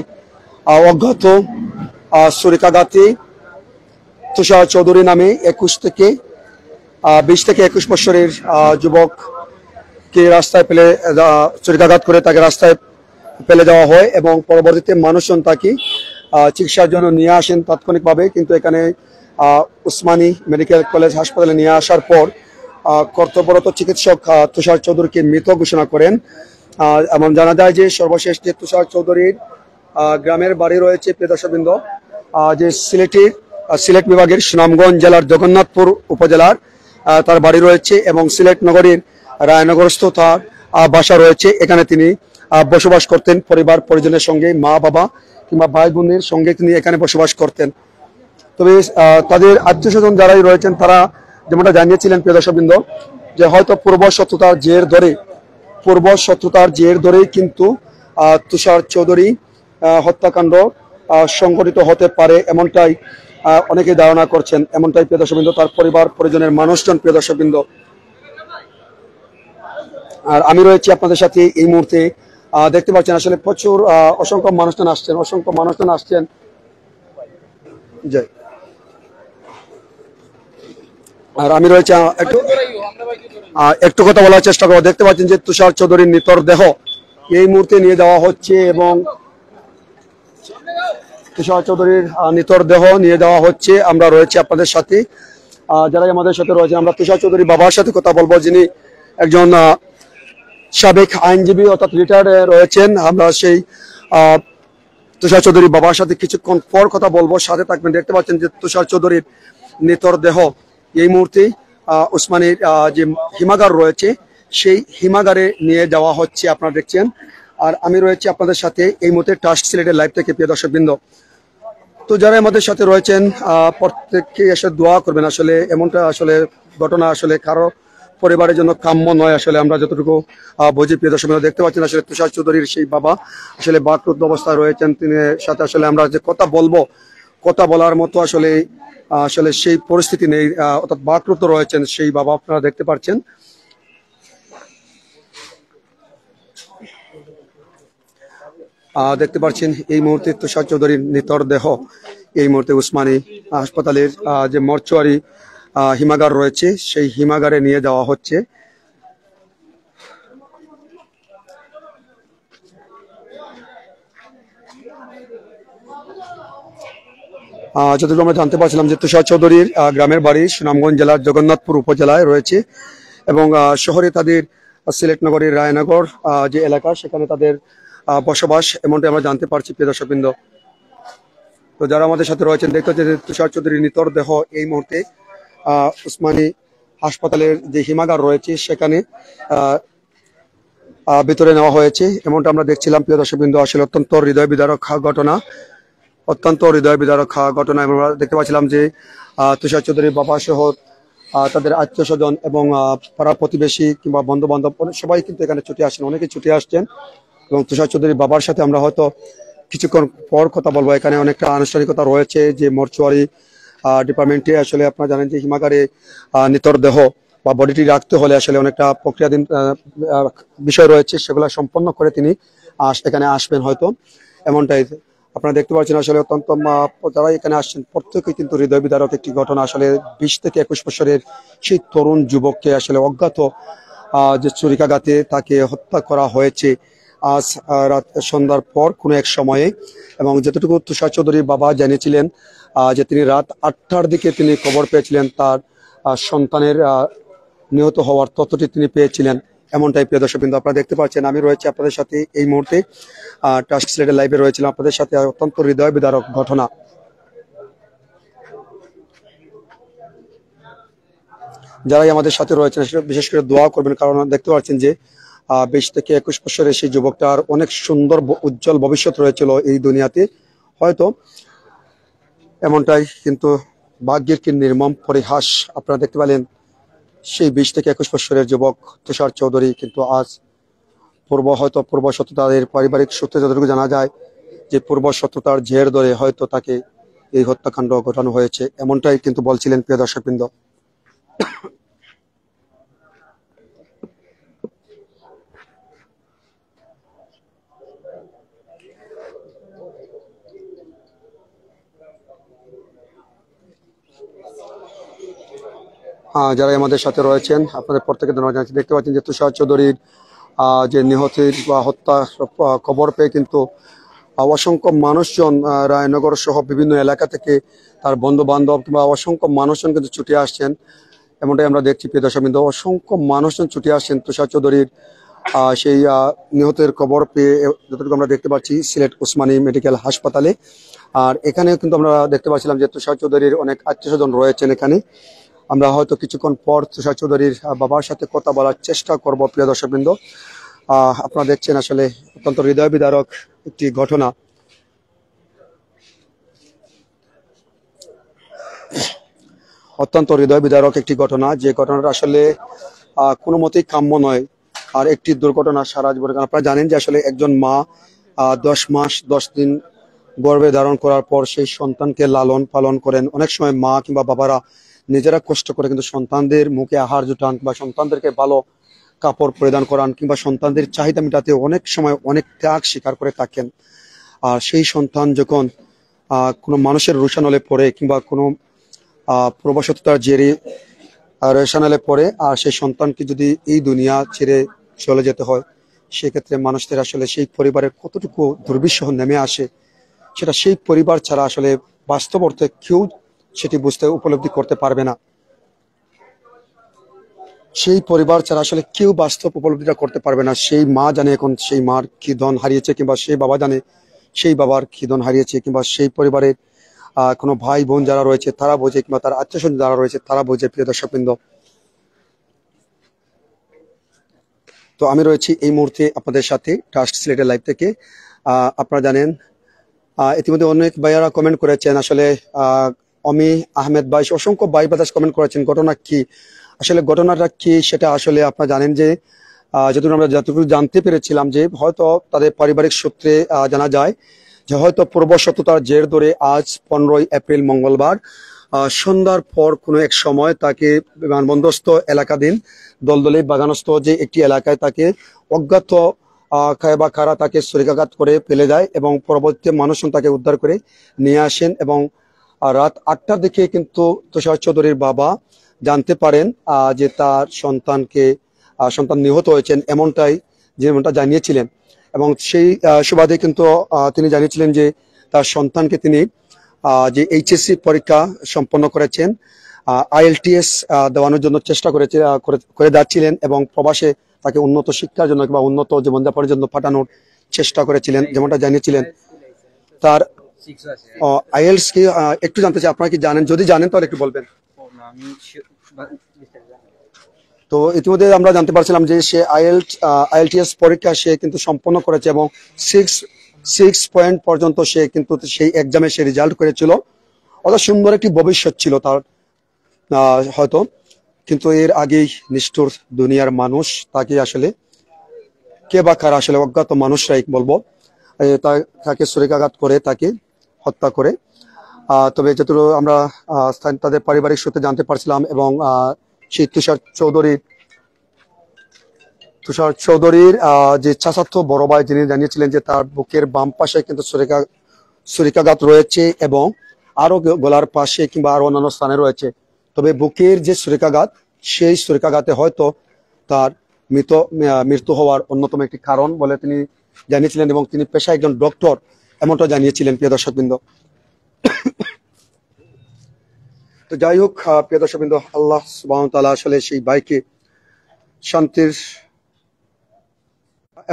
অজ্ঞাত ছুরিকাঘাতে তুষার চৌধুরী নামে 20 থেকে 21 বছরের যুবককে রাস্তায় ফেলে ছুরিকাঘাত করে তাকে রাস্তায় ফেলে দেওয়া হয় এবং পরবর্তীতে মানুষজন তাকে চিকিৎসার জন্য নিয়ে আসেন তাৎক্ষণিকভাবে। কিন্তু এখানে উসমানী মেডিকেল কলেজ হাসপাতালে নিয়ে আসার পর কর্তব্যরত চিকিৎসক তুষার চৌধুরীকে মৃত ঘোষণা করেন। এমন জানা যায় যে সর্বশেষ যে তুষার চৌধুরীর গ্রামের বাড়ি রয়েছে প্রিয় দর্শকবৃন্দ, যে সিলেট বিভাগের সুনামগঞ্জ জেলার জগন্নাথপুর উপজেলার তার বাড়ি রয়েছে এবং সিলেট নগরীর রায়নগরস্থ তার বাসা রয়েছে। এখানে তিনি বসবাস করতেন পরিবার পরিজনের সঙ্গে, মা বাবা কিংবা ভাই বোনের সঙ্গে তিনি এখানে বসবাস করতেন। তবে তাদের আত্মীয় স্বজন যারাই রয়েছেন তারা যেমনটা জানিয়েছিলেন প্রিয় দর্শকবৃন্দ, যে হয়তো পূর্ব শত্রুতার জের ধরেই কিন্তু তুষার চৌধুরী হত্যাকাণ্ড সংঘটিত হতে পারে, এমনটাই অনেকে ধারণা করছেন, এমনটাই প্রিয় দর্শকবৃন্দ তার পরিবার পরিজনের মানুষজন প্রিয় দর্শকবৃন্দ। আর আমি রয়েছি আপনাদের সাথে এই মুহূর্তে, দেখতে পাচ্ছেন আসলে প্রচুর অসংখ্য মানুষজন আসছেন। আর আমি রয়েছে একটু কথা বলার চেষ্টা করবো। দেখতে পাচ্ছেন যে তুষার চৌধুরীর নিতর দেহ এই মুহূর্তে নিয়ে যাওয়া হচ্ছে এবং তুষার চৌধুরীর নিতর দেহ নিয়ে যাওয়া হচ্ছে। আমরা রয়েছে আপনাদের সাথে, যারা আমাদের সাথে রয়েছেন। আমরা তুষার চৌধুরীর বাবার সাথে কথা বলবো, যিনি একজন সাবেক আইনজীবী অর্থাৎ রিটায়ার্ডে রয়েছেন। আমরা সেই তুষার চৌধুরীর বাবার সাথে কিছুক্ষণ পর কথা বলবো, সাথে থাকবেন। দেখতে পাচ্ছেন যে তুষার চৌধুরীর নিতর দেহ এই মুহূর্তে উসমানীর যে হিমাগার রয়েছে সেই হিমাগারে নিয়ে যাওয়া হচ্ছে, আপনারা দেখছেন। আর আমি রয়েছি আপনাদের সাথে এই মুহূর্তে ট্রাস্ট সিলেটের লাইভ থেকে, প্রিয় দর্শকবৃন্দ। তো যারা আমাদের সাথে রয়েছেন প্রত্যেককে এসে দোয়া করবেন। আসলে এমনটা আসলে ঘটনা আসলে কারো পরিবারের জন্য কাম্য নয়। আসলে আমরা যতটুকু বুঝি, প্রিয় দর্শক দেখতে পাচ্ছেন আসলে তুষার চৌধুরীর সেই বাবা আসলে বাকরুদ্ধ অবস্থায় রয়েছেন। তিনি সাথে আসলে আমরা যে কথা বলবো, কথা বলার মতো আসলে আসলে সেই পরিস্থিতি নেই, অর্থাৎ বাকরুদ্ধ রয়েছেন সেই বাবা, আপনারা দেখতে পাচ্ছেন। দেখতে পাচ্ছেন এই মুহূর্তে তুষার চৌধুরীর নিতর দেহ এই মুহূর্তে উসমানী হাসপাতালের যে মর্চুয়ারি হিমাগার রয়েছে সেই হিমাগারে নিয়ে যাওয়া হচ্ছে। যতটুকু আমরা জানতে পারছিলাম যে তুষার চৌধুরীর গ্রামের বাড়ি সুনামগঞ্জ জেলার জগন্নাথপুর উপজেলায় রয়েছে এবং শহরে তাদের সিলেট নগরীর রায়নগর যে এলাকা সেখানে তাদের বসবাস, এমনটা আমরা জানতে পারছি, প্রিয় দর্শকবৃন্দ। তো যারা আমাদের সাথে রয়েছেন দেখতে হচ্ছে যে তুষার চৌধুরীর নিতর দেহ এই মুহূর্তে উসমানী হাসপাতালের যে হিমাগার রয়েছে সেখানে ভিতরে নেওয়া হয়েছে, এমনটা আমরা দেখছিলাম, প্রিয় দর্শকবৃন্দ। আসলে অত্যন্ত হৃদয় বিদারক ঘটনা, অত্যন্ত হৃদয় বিদারক ঘটনা। আমরা দেখতে পাচ্ছিলাম যে তুষার চৌধুরীর বাবা সহ তাদের আত্মীয় স্বজন এবং পাড়া প্রতিবেশী কিংবা বন্ধু বান্ধব সবাই কিন্তু এখানে ছুটে আসছেন, অনেকে ছুটে আসছেন। এবং তুষার চৌধুরীর বাবার সাথে আমরা হয়তো কিছুক্ষণ পর কথা বলবো। এখানে অনেকটা আনুষ্ঠানিকতা রয়েছে যে মর্চুয়ারি ডিপার্টমেন্টে আসলে আপনারা জানেন যে হিমাগারে নিতর দেহ বা বডিটি রাখতে হলে আসলে অনেকটা প্রক্রিয়াধীন বিষয় রয়েছে, সেগুলো সম্পন্ন করে তিনি এখানে আসবেন হয়তো, এমনটাই আপনারা দেখতে পাচ্ছেন। আসলে অত্যন্ত যারা এখানে আসছেন প্রত্যেকেই কিন্তু হৃদয় বিদারক একটি ঘটনা। আসলে 20 থেকে 21 বছরের সেই তরুণ যুবককে আসলে অজ্ঞাত যে ছুরিকাঘাতে তাকে হত্যা করা হয়েছে আজ রাত সন্ধ্যার পর কোনো এক সময়ে। এবং যতটুকু তুষার চৌধুরীর বাবা জানিয়েছিলেন যে তিনি রাত 8টার দিকে তিনি খবর পেয়েছিলেন তার সন্তানের নিহত হওয়ার তথ্যটি তিনি পেয়েছিলেন, এমনটাই, প্রিয় দর্শকবৃন্দ। আপনারা দেখতে পাচ্ছেন আমি রয়েছে আপনাদের সাথে এই মুহূর্তে ট্রাস্ট সিলেটের লাইভে রয়েছিলাম আপনাদের সাথে। অত্যন্ত হৃদয় বিদারক ঘটনা। যারাই আমাদের সাথে রয়েছেন বিশেষ করে দোয়া করবেন, কারণ দেখতে পাচ্ছেন যে 20 থেকে 21 বছরের সেই যুবকটার অনেক সুন্দর উজ্জ্বল ভবিষ্যৎ রয়েছিল এই দুনিয়াতে হয়তো, এমনটাই। কিন্তু ভাগ্যের কি নির্মম পরিহাস, আপনারা দেখতে পেলেন সেই 20 থেকে 21 বছরের যুবক তুষার চৌধুরী কিন্তু আজ পূর্ব শত্রুতাদের পারিবারিক সূত্রে যতটুকু জানা যায় যে পূর্ব শত্রুতার জের ধরে হয়তো তাকে এই হত্যাকাণ্ড ঘটানো হয়েছে, এমনটাই কিন্তু বলছিলেন, প্রিয় দর্শকবৃন্দ। যারা আমাদের সাথে রয়েছেন আপনাদের প্রত্যেকে ধন্যবাদ জানাচ্ছি। দেখতে পাচ্ছেন যে তুষার চৌধুরীর যে নিহতের বা হত্যা খবর পেয়ে কিন্তু অসংখ্য মানুষজন রায়নগর সহ বিভিন্ন এলাকা থেকে তার বন্ধু বান্ধব কিংবা অসংখ্য মানুষজন কিন্তু ছুটে আসছেন, এমনটাই আমরা দেখছি, প্রিয় দর্শকবৃন্দ। অসংখ্য মানুষজন ছুটে আসছেন তুষার চৌধুরীর সেই নিহতের খবর পেয়ে, যতটুকু আমরা দেখতে পাচ্ছি সিলেট উসমানী মেডিকেল হাসপাতালে। আর এখানে কিন্তু আমরা দেখতে পাচ্ছিলাম যে তুষার চৌধুরীর অনেক আত্মীয় স্বজন রয়েছেন এখানে। আমরা হয়তো কিছুক্ষণ পর তুষার চৌধুরীর বাবার সাথে কথা বলার চেষ্টা করব, প্রিয় দর্শকবৃন্দ। আপনারা দেখছেন আসলে অত্যন্ত হৃদয় বিদারক একটি ঘটনা। অত্যন্ত হৃদয় বিদারক একটি ঘটনা, যে ঘটনাটা আসলে কোনো মতেই কাম্য নয়। আর একটি দুর্ঘটনা সারা জীবনে, আপনারা জানেন যে আসলে একজন মা 10 মাস 10 দিন গর্ভে ধারণ করার পর সেই সন্তানকে লালন পালন করেন। অনেক সময় মা কিংবা বাবারা নিজেরা কষ্ট করে কিন্তু সন্তানদের মুখে আহার জুটান কিংবা সন্তানদেরকে ভালো কাপড় পরিধান করান কিংবা সন্তানদের চাহিদা মেটাতে অনেক সময় অনেক ত্যাগ স্বীকার করে থাকেন। আর সেই সন্তান যখন কোনো মানুষের রোশানলে পড়ে কিংবা কোনো প্রবশতার জেরে রোশানলে পড়ে, আর সেই সন্তানকে যদি এই দুনিয়া ছেড়ে চলে যেতে হয়, সেক্ষেত্রে মানুষদের আসলে সেই পরিবারের কতটুকু দুর্বিষহ নেমে আসে সেটা সেই পরিবার ছাড়া আসলে বাস্তব অর্থে কেউ সেটি বুঝতে উপলব্ধি করতে পারবে না। সেই পরিবার ছাড়া আসলে কেউ বাস্তব উপলব্ধিটা করতে পারবে না। সেই মা জানে এখন সেই মার কি ধন হারিয়েছে, কিংবা সেই বাবা জানে সেই বাবার কি ধন হারিয়েছে, কিংবা সেই পরিবারের কোনো ভাই বোন যারা রয়েছে তারা বোঝে, কিংবা তার আত্মীয় স্বজন যারা রয়েছে তারা বোঝে, প্রিয় দর্শকবৃন্দ। তো আমি রয়েছি এই মুহূর্তে আপনাদের সাথে ট্রাস্ট সিলেটের লাইভ থেকে। আপনারা জানেন ইতিমধ্যে অনেক ভাইয়ারা কমেন্ট করেছেন, আসলে অমি আহমেদ ভাই অসংখ্য ভাই বাদাস কমেন্ট করেছেন ঘটনা কি, আসলে ঘটনাটা কি সেটা আসলে আপনারা জানেন যে যতটুকু জানতে পেরেছিলাম যে হয়তো তাদের পারিবারিক সূত্রে জানা যায় যে হয়তো পূর্ব শত্রুতার জের ধরে আজ 15 এপ্রিল মঙ্গলবার সন্ধ্যার পর কোনো এক সময় তাকে বিমানবন্দরস্থ এলাকাধীন দলদলি বাগানস্থ যে একটি এলাকায় তাকে অজ্ঞাত বা কারা তাকে ছুরিকাঘাত করে ফেলে যায় এবং পরবর্তী মানুষজন তাকে উদ্ধার করে নিয়ে আসেন এবং রাত 8টার দিকে কিন্তু তুষার চৌধুরীর বাবা জানতে পারেন যে তার সন্তান নিহত হয়েছেন, যেমনটা জানিয়েছিলেন এবং সেই সুবাদে কিন্তু তিনি জানিয়েছিলেন যে তার সন্তানকে তিনি যে এইচএসসি পরীক্ষা সম্পন্ন করেছেন, IELTS দেওয়ানোর জন্য চেষ্টা করে যাচ্ছিলেন এবং প্রবাসে তাকে উন্নত শিক্ষার জন্য কিংবা উন্নত জীবনযাপনের জন্য পাঠানোর চেষ্টা করেছিলেন, যেমনটা জানিয়েছিলেন। তার IELTS কি একটু জানতে চাই, আপনারা কি জানেন? যদি জানেন তাহলে একটু বলবেন। তো ইতিমধ্যে আমরা জানতে পারছিলাম যে সে IELTS পরীক্ষা সে কিন্তু সম্পন্ন করেছে এবং 6 পয়েন্ট পর্যন্ত সে কিন্তু সেই এক্সামে সে রেজাল্ট করেছিল। অত সুন্দর একটি ভবিষ্যৎ ছিল তার হয়তো, কিন্তু এর আগেই নিষ্ঠুর দুনিয়ার মানুষ তাকে আসলে কে বা কারা, আসলে অজ্ঞাত মানুষরাই বলবো, তাকে ছুরিকাঘাত করে তাকে হত্যা করে। তবে যতটুকু আমরা তাদের পারিবারিক সূত্রে জানতে পারছিলাম এবং সেই তুষার চৌধুরীর যে চাচাতো বড় ভাই যিনি জানিয়েছিলেন যে তার বুকের বাম পাশে কিন্তু ছুরিকাঘাত রয়েছে এবং আরো গলার পাশে কিংবা আরো অন্যান্য স্থানে রয়েছে। তবে বুকের যে ছুরিকাঘাত, সেই ছুরিকাঘাতে হয়তো তার মৃত্যু হওয়ার অন্যতম একটি কারণ বলে তিনি জানিয়েছিলেন এবং তিনি পেশায় একজন ডক্টর এমনটা জানিয়েছিলেন। প্রিয় দর্শকবৃন্দ, তো যাই হোক প্রিয় দর্শকবৃন্দ, আল্লাহ সুবহানাহু ওয়া তাআলা আসলে সেই ভাইকে শান্তির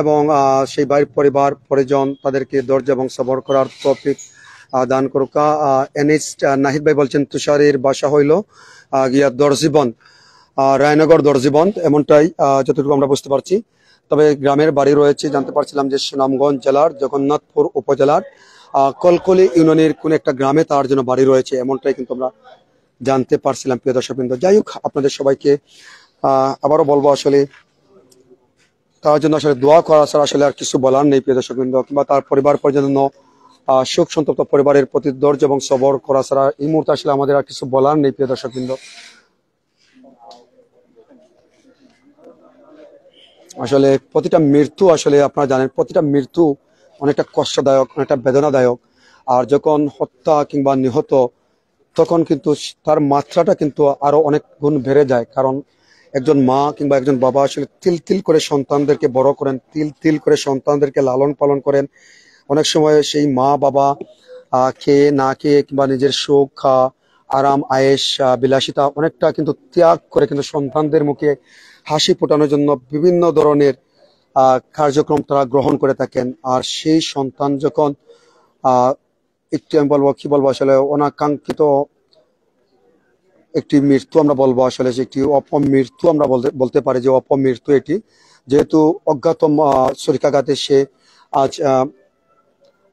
এবং সেই ভাইয়ের পরিবার পরিজন তাদেরকে ধৈর্য এবং সবর করার তৌফিক দান করুক। NH নাহিদ ভাই বলছেন তুষারের বাসা হইল গিয়া দর্জিবন্ধ, রায়নগর দর্জিবন্ধ, এমনটাই যতটুকু আমরা বুঝতে পারছি। তবে গ্রামের বাড়ি রয়েছে জানতে পারছিলাম যে সুনামগঞ্জ জেলার জগন্নাথপুর উপজেলার কলকলি ইউনিয়নের কোন একটা গ্রামে তার জন্য বাড়ি রয়েছে, এমনটাই কিন্তু আমরা জানতে পারছিলাম। প্রিয় দর্শকবৃন্দ, যাই হোক আপনাদের সবাইকে আবারও বলবো আসলে তার জন্য আসলে দোয়া করা ছাড়া আসলে আর কিছু বলার নেই। প্রিয় দর্শকবৃন্দ, কিংবা তার পরিবার পরিজন শোক সন্তপ্ত পরিবারের প্রতি ধৈর্য এবং সবর করা ছাড়া এই মুহূর্তে আসলে আমাদের আর কিছু বলার নেই। প্রিয় দর্শকবৃন্দ, আসলে প্রতিটা মৃত্যু আসলে আপনারা জানেন প্রতিটা মৃত্যু অনেকটা কষ্টদায়ক, অনেকটা বেদনাদায়ক। আর যখন হত্যা কিংবা নিহত তখন কিন্তু তার মাত্রাটা কিন্তু আরো অনেক গুণ বেড়ে যায়, কারণ একজন মা কিংবা একজন বাবা আসলে তিল তিল করে সন্তানদেরকে বড় করেন, তিল তিল করে সন্তানদেরকে লালন পালন করেন। অনেক সময় সেই মা বাবা খেয়ে না খেয়ে কিংবা নিজের সুখ আরাম আয়েশ বিলাসিতা অনেকটা কিন্তু ত্যাগ করে কিন্তু সন্তানদের মুখে হাসি ফোটানোর জন্য বিভিন্ন ধরনের কার্যক্রম তারা গ্রহণ করে থাকেন। আর সেই সন্তান যখন একটি আমি বলবো কি বলবো আসলে অনাকাঙ্ক্ষিত একটি মৃত্যু আমরা বলবো, আসলে একটি অপমৃত্যু আমরা বলতে পারি যে অপমৃত্যু এটি, যেহেতু অজ্ঞাত ছুরিকাঘাতে সে আজ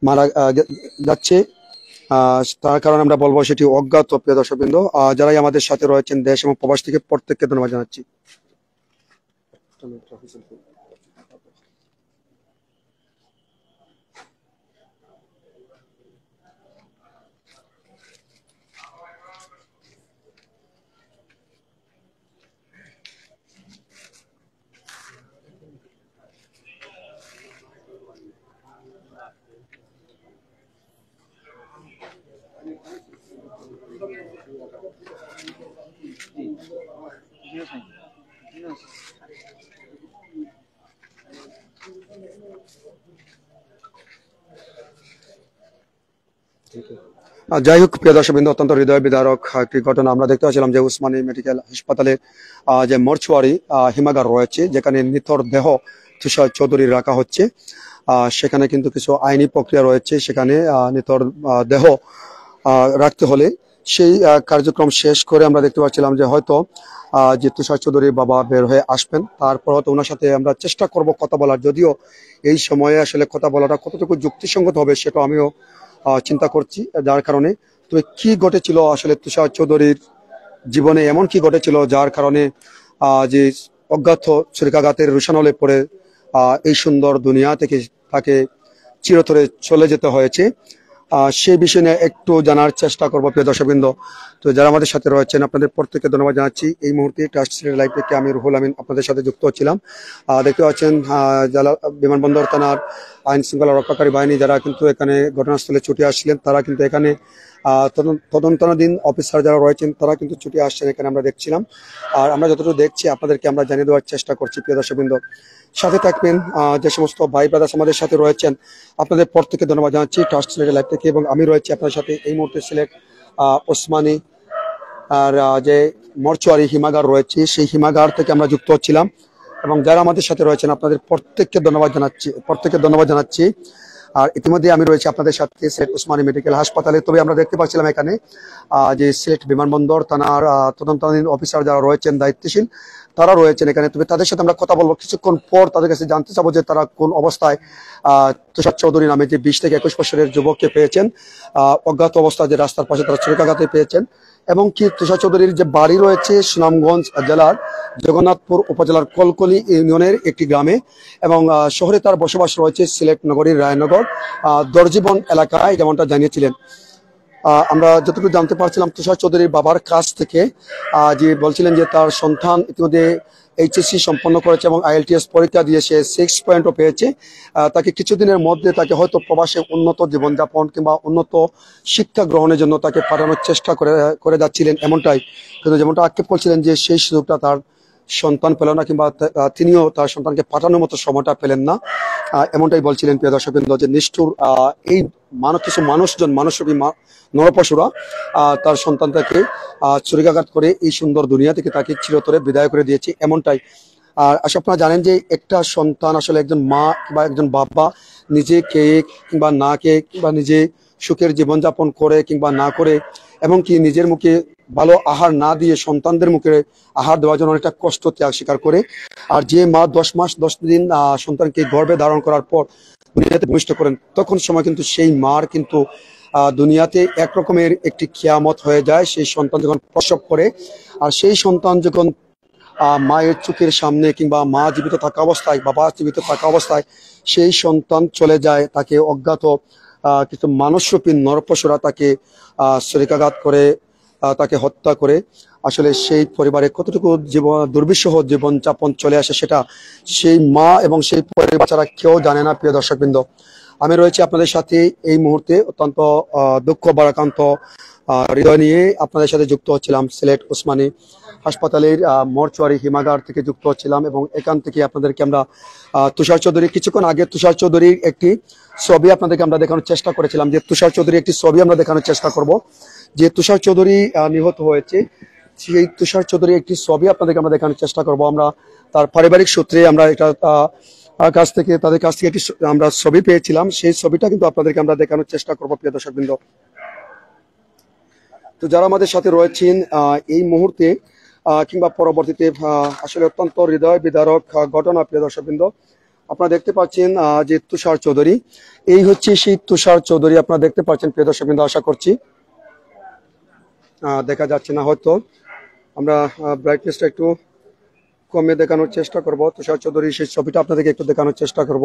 মারা যাচ্ছে, তার কারণে আমরা বলবো সেটি অজ্ঞাত। প্রিয় দর্শকবৃন্দ, যারাই আমাদের সাথে রয়েছেন দেশ এবং প্রবাস থেকে প্রত্যেককে ধন্যবাদ জানাচ্ছি। যাই হোক প্রিয় দর্শকবৃন্দ, অত্যন্ত হৃদয় বিদারক একটি ঘটনা আমরা দেখতে পাচ্ছিলাম যে উসমানী মেডিকেল হাসপাতালে যে মর্চুয়ারি হিমাগার রয়েছে যেখানে নিথর দেহ তুষার চৌধুরী রাখা হচ্ছে, সেখানে কিন্তু কিছু আইনি প্রক্রিয়া রয়েছে। সেখানে নিথর দেহ রাখতে হলে সেই কার্যক্রম শেষ করে আমরা দেখতে পাচ্ছিলাম যে হয়তো যে তুষার চৌধুরী বাবা বের হয়ে আসবেন, তারপর হয়তো ওনার সাথে আমরা চেষ্টা করব কথা বলার, যদিও এই সময়ে আসলে কথা বলাটা কতটুকু যুক্তিসঙ্গত হবে সেটা আমিও চিন্তা করছি। যার কারণে তবে কি ঘটেছিল আসলে তুষার চৌধুরীর জীবনে, এমন কি ঘটেছিল যার কারণে যে অজ্ঞাত ছুরিকাঘাতের রোশানলে পড়ে এই সুন্দর দুনিয়া থেকে তাকে চিরতরে চলে যেতে হয়েছে, সেই বিষয় নিয়ে একটু জানার চেষ্টা করবো প্রিয় দর্শকবৃন্দ। তো যারা আমাদের সাথে রয়েছেন আপনাদের প্রত্যেককে ধন্যবাদ জানাচ্ছি। এই মুহূর্তে ট্রাস্ট লাইভ থেকে আমি রুহুল আমিন আপনাদের সাথে যুক্ত হচ্ছিলাম। দেখতে পাচ্ছেন বিমানবন্দর থানার আইন শৃঙ্খলা রক্ষাকারী বাহিনী যারা কিন্তু এখানে ঘটনাস্থলে ছুটে আসছিলেন, তারা কিন্তু এখানে তদন্তাধীন অফিসার যারা রয়েছেন তারা কিন্তু ছুটে আসছেন এখানে আমরা দেখছিলাম। আর আমরা যতটুকু দেখছি আপনাদেরকে আমরা জানিয়ে দেওয়ার চেষ্টা করছি প্রিয় দর্শকবৃন্দ। সাথে থাকবেন যে সমস্ত ভাই ব্রাদার্স আমাদের সাথে রয়েছেন আপনাদের প্রত্যেককে ধন্যবাদ জানাচ্ছি ট্রাস্ট সিলেটের লাইভ থেকে। এবং আমি রয়েছি আপনাদের সাথে এই মুহূর্তে সিলেট ওসমানী আর যে মর্চুয়ারি হিমাগার রয়েছে সেই হিমাগার থেকে আমরা যুক্ত হচ্ছিলাম। এবং যারা আমাদের সাথে রয়েছেন আপনাদের প্রত্যেককে ধন্যবাদ জানাচ্ছি। আর ইতিমধ্যে আমি রয়েছি আপনাদের সাথে সিলেট ওসমানী মেডিকেল হাসপাতালে। তবে আমরা দেখতে পাচ্ছিলাম এখানে যে সিলেট বিমানবন্দর থানার তদন্তাধীন অফিসার যারা রয়েছেন দায়িত্বশীল তারা রয়েছেন এখানে। তবে তাদের সাথে আমরা কথা বলবো কিছুক্ষণ পর, তাদের কাছে জানতে চাবো যে তারা কোন অবস্থায় তুষার চৌধুরী নামে যে 20 থেকে 21 বছরের যুবককে পেয়েছেন অজ্ঞাত অবস্থায়, যে রাস্তার পাশে তারা ছুরিকাঘাতে পেয়েছেন, এবং কি তুষার চৌধুরীর যে বাড়ি রয়েছে সুনামগঞ্জ জেলার জগন্নাথপুর উপজেলার কলকলি ইউনিয়নের একটি গ্রামে, এবং শহরে তার বসবাস রয়েছে সিলেট নগরীর রায়নগর দর্জীবন এলাকায়, যেমনটা জানিয়েছিলেন। আমরা যতটুকু জানতে পারছিলাম তুষার চৌধুরীর বাবার কাছ থেকে, যে বলছিলেন যে তার সন্তান ইতিমধ্যে এইচএসসি সম্পন্ন করেছে এবং আইএলটিএস পরীক্ষা দিয়ে সে 6 পয়েন্টও পেয়েছে। তাকে কিছুদিনের মধ্যে তাকে হয়তো প্রবাসে উন্নত জীবনযাপন কিংবা উন্নত শিক্ষা গ্রহণের জন্য তাকে পাঠানোর চেষ্টা করে যাচ্ছিলেন এমনটাই, কিন্তু যেমনটা আক্ষেপ করছিলেন যে সেই সুযোগটা তার সন্তান পেল না, কিংবা তিনিও তার সন্তানকে পাঠানোর মতো সময়টা পেলেন না, এমনটাই বলছিলেন প্রিয় দর্শকবৃন্দ। যে নিষ্ঠুর এই কিছু মানুষরূপী নরপশুরা তার সন্তানটাকে ছুরিকাঘাত করে এই সুন্দর দুনিয়া থেকে তাকে চিরতরে বিদায় করে দিয়েছে এমনটাই। আর আপনারা জানেন যে একটা সন্তান আসলে একজন মা বা একজন বাবা নিজে খেয়ে কিংবা না খেয়ে কিংবা নিজে সুখের জীবনযাপন করে কিংবা না করে, এমনকি নিজের মুখে ভালো আহার না দিয়ে সন্তানদের মুখে আহার দেওয়ার জন্য অনেকটা কষ্ট ত্যাগ স্বীকার করে। আর যে মা 10 মাস 10 দিন সন্তানকে গর্ভে ধারণ করার পর দুনিয়াতে ভূমিষ্ঠ করেন, তখন সময় কিন্তু সেই মার কিন্তু দুনিয়াতে একরকমের একটি কিয়ামত হয়ে যায় সেই সন্তান যখন প্রসব করে। আর সেই সন্তান যখন মায়ের চোখের সামনে কিংবা মা জীবিত থাকা অবস্থায়, বাবা জীবিত থাকা অবস্থায় সেই সন্তান চলে যায়, তাকে অজ্ঞাত কিছু মানুষরূপী নরপশুরা তাকে ছুরিকাঘাত করে তাকে হত্যা করে। আসলে সেই পরিবারে কতটুকু দুর্বিষহ জীবনযাপন চলে আসে সেটা সেই মা এবং সেই পরিবার ছাড়া কেউ জানে না প্রিয় দর্শকবৃন্দ। আমি রয়েছি আপনাদের সাথে এই মুহূর্তে অত্যন্ত দুঃখ ভারাক্রান্ত হৃদয় নিয়ে আপনাদের সাথে যুক্ত হচ্ছিলাম সিলেট ওসমানী হাসপাতালের মর্চুয়ারি হিমাগার থেকে যুক্ত হচ্ছিলাম। এবং এখান থেকে আপনাদেরকে আমরা তুষার চৌধুরী, কিছুক্ষণ আগে তুষার চৌধুরীর একটি ছবি আপনাদেরকে আমরা দেখানোর চেষ্টা করেছিলাম, যে তুষার চৌধুরী একটি ছবি আমরা দেখানোর চেষ্টা করব, যে তুষার চৌধুরী নিহত হয়েছে সেই তুষার চৌধুরী একটি ছবি আপনাদেরকে আমরা দেখানোর চেষ্টা করব। আমরা তার পারিবারিক সূত্রে আমরা এটা তাদের কাছ থেকে একটি আমরা ছবি পেয়েছিলাম, সেই ছবিটা কিন্তু আপনাদেরকে আমরা দেখানোর চেষ্টা করবো প্রিয় দর্শকবৃন্দ। তো যারা আমাদের সাথে রয়েছেন এই মুহূর্তে কিংবা পরবর্তীতে, আসলে অত্যন্ত হৃদয় বিদারক ঘটনা প্রিয় দর্শকবৃন্দ। আপনারা দেখতে পাচ্ছেন যে তুষার চৌধুরী, এই হচ্ছে সেই তুষার চৌধুরী আপনারা দেখতে পাচ্ছেন প্রিয় দর্শকবৃন্দ। আশা করছি দেখা যাচ্ছে না, হয়তো আমরা ব্রাইটনেসটা একটু কমে দেখানোর চেষ্টা করব। তুষার চৌধুরী সেই ছবিটা আপনাদেরকে একটু দেখানোর চেষ্টা করব।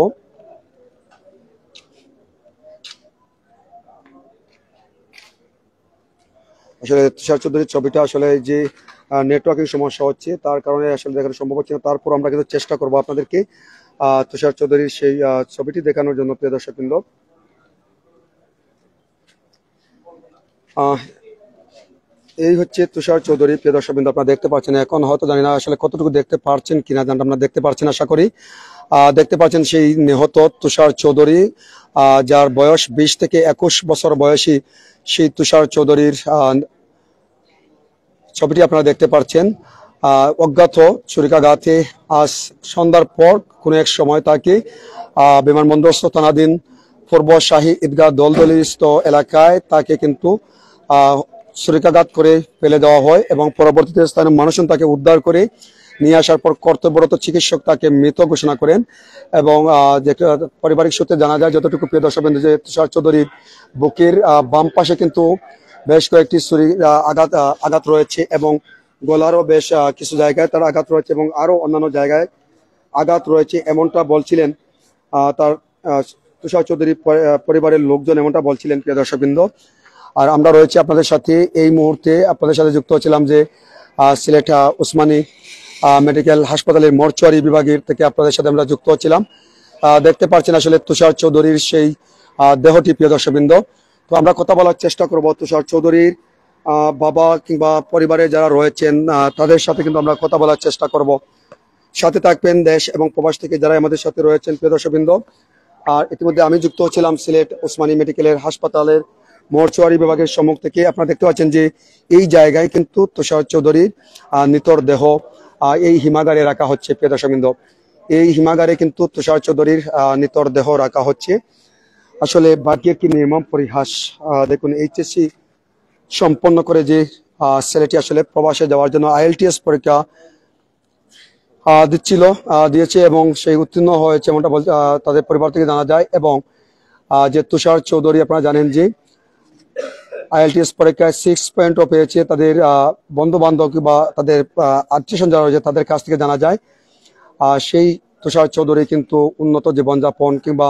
আসলে তুষার চৌধুরীর ছবিটা আসলে যে নেটওয়ার্কিং সমস্যা হচ্ছে তার কারণে আসলে দেখানো সম্ভব হচ্ছে না, তারপর আমরা কিন্তু চেষ্টা করব আপনাদেরকে তুষার চৌধুরীর সেই ছবিটি দেখানোর জন্য প্রিয় দর্শকবৃন্দ। এই হচ্ছে তুষার চৌধুরী প্রিয় দর্শকবৃন্দ, আপনারা দেখতে পাচ্ছেন। এখন হয়তো জানি না আসলে কতটুকু দেখতে পারছেন কিনা, জানটা আমরা দেখতে পাচ্ছেন আশা করি। দেখতে পাচ্ছেন সেই নিহত তুষার চৌধুরী, যার বয়স 20 থেকে 21 বছর বয়সী সেই তুষার চৌধুরীর ছবিটি আপনারা দেখতে পাচ্ছেন। অজ্ঞাত ছুরিকাঘাতে আজ সন্ধ্যার পর কোনো এক সময় তাকে বিমানবন্দরস্থ থানাধীন পূর্ব শাহী ঈদগাহ দলদলিস্থ এলাকায় তাকে কিন্তু ছুরিকাঘাত করে ফেলে দেওয়া হয় এবং পরবর্তীতে স্থানীয় মানুষজন তাকে উদ্ধার করে নিয়ে আসার পর কর্তব্যরত চিকিৎসক তাকে মৃত ঘোষণা করেন। এবং যে পারিবারিক সূত্রে জানা যায়, যতটুকু প্রিয় দর্শক বিন্দু, যে তুষার চৌধুরীর বুকের বাম পাশে কিন্তু বেশ কয়েকটি ছুরি আঘাত রয়েছে এবং গলারও বেশ কিছু জায়গায় তার আঘাত রয়েছে এবং আরো অন্যান্য জায়গায় আঘাত রয়েছে, এমনটা বলছিলেন তার তুষার চৌধুরী পরিবারের লোকজন, এমনটা বলছিলেন প্রিয় দর্শকবৃন্দ। আর আমরা রয়েছে আপনাদের সাথে এই মুহূর্তে, আপনাদের সাথে যুক্ত হচ্ছিলাম যে সিলেট ওসমানী মেডিকেল হাসপাতালের মর্চুয়ারি বিভাগের থেকে আপনাদের সাথে আমরা যুক্ত হচ্ছিলাম। দেখতে পাচ্ছেন আসলে তুষার চৌধুরীর সেই দেহটি প্রিয় দর্শকবৃন্দ। তো আমরা কথা বলার চেষ্টা করব তুষার চৌধুরীর বাবা কিংবা পরিবারে যারা রয়েছেন তাদের সাথে কিন্তু আমরা কথা বলার চেষ্টা করব। সাথে থাকবেন দেশ এবং প্রবাস থেকে যারা আমাদের সাথে রয়েছেন প্রিয় দর্শকবৃন্দ। আর ইতিমধ্যে আমি যুক্ত হচ্ছিলাম সিলেট ওসমানী মেডিকেলের হাসপাতালের মর্চুয়ারি বিভাগের সম্মুখ থেকে। আপনারা দেখতে পাচ্ছেন যে এই জায়গায় কিন্তু তুষার চৌধুরীর নিতর দেহ এই হিমাগারে রাখা হচ্ছে প্রিয় দর্শকবৃন্দ। এই হিমাগারে কিন্তু তুষার চৌধুরীর নিতর দেহ রাখা হচ্ছে। আসলে ভাগ্যের কি নির্মম পরিহাস। দেখুন, এইচএসসি সম্পন্ন করে যে ছেলেটি আসলে প্রবাসে যাওয়ার জন্য IELTS পরীক্ষা দিয়েছে এবং সেই উত্তীর্ণ হয়েছে এমনটা তাদের পরিবার থেকে জানা যায়। এবং যে তুষার চৌধুরী আপনারা জানেন যে IELTS পরীক্ষায় 6 পয়েন্টও পেয়েছে। তাদের বন্ধু বান্ধব কিংবা তাদের আত্মীয়স্বজন যারা রয়েছে তাদের কাছ থেকে জানা যায় সেই তুষার চৌধুরী কিন্তু উন্নত জীবনযাপন কিংবা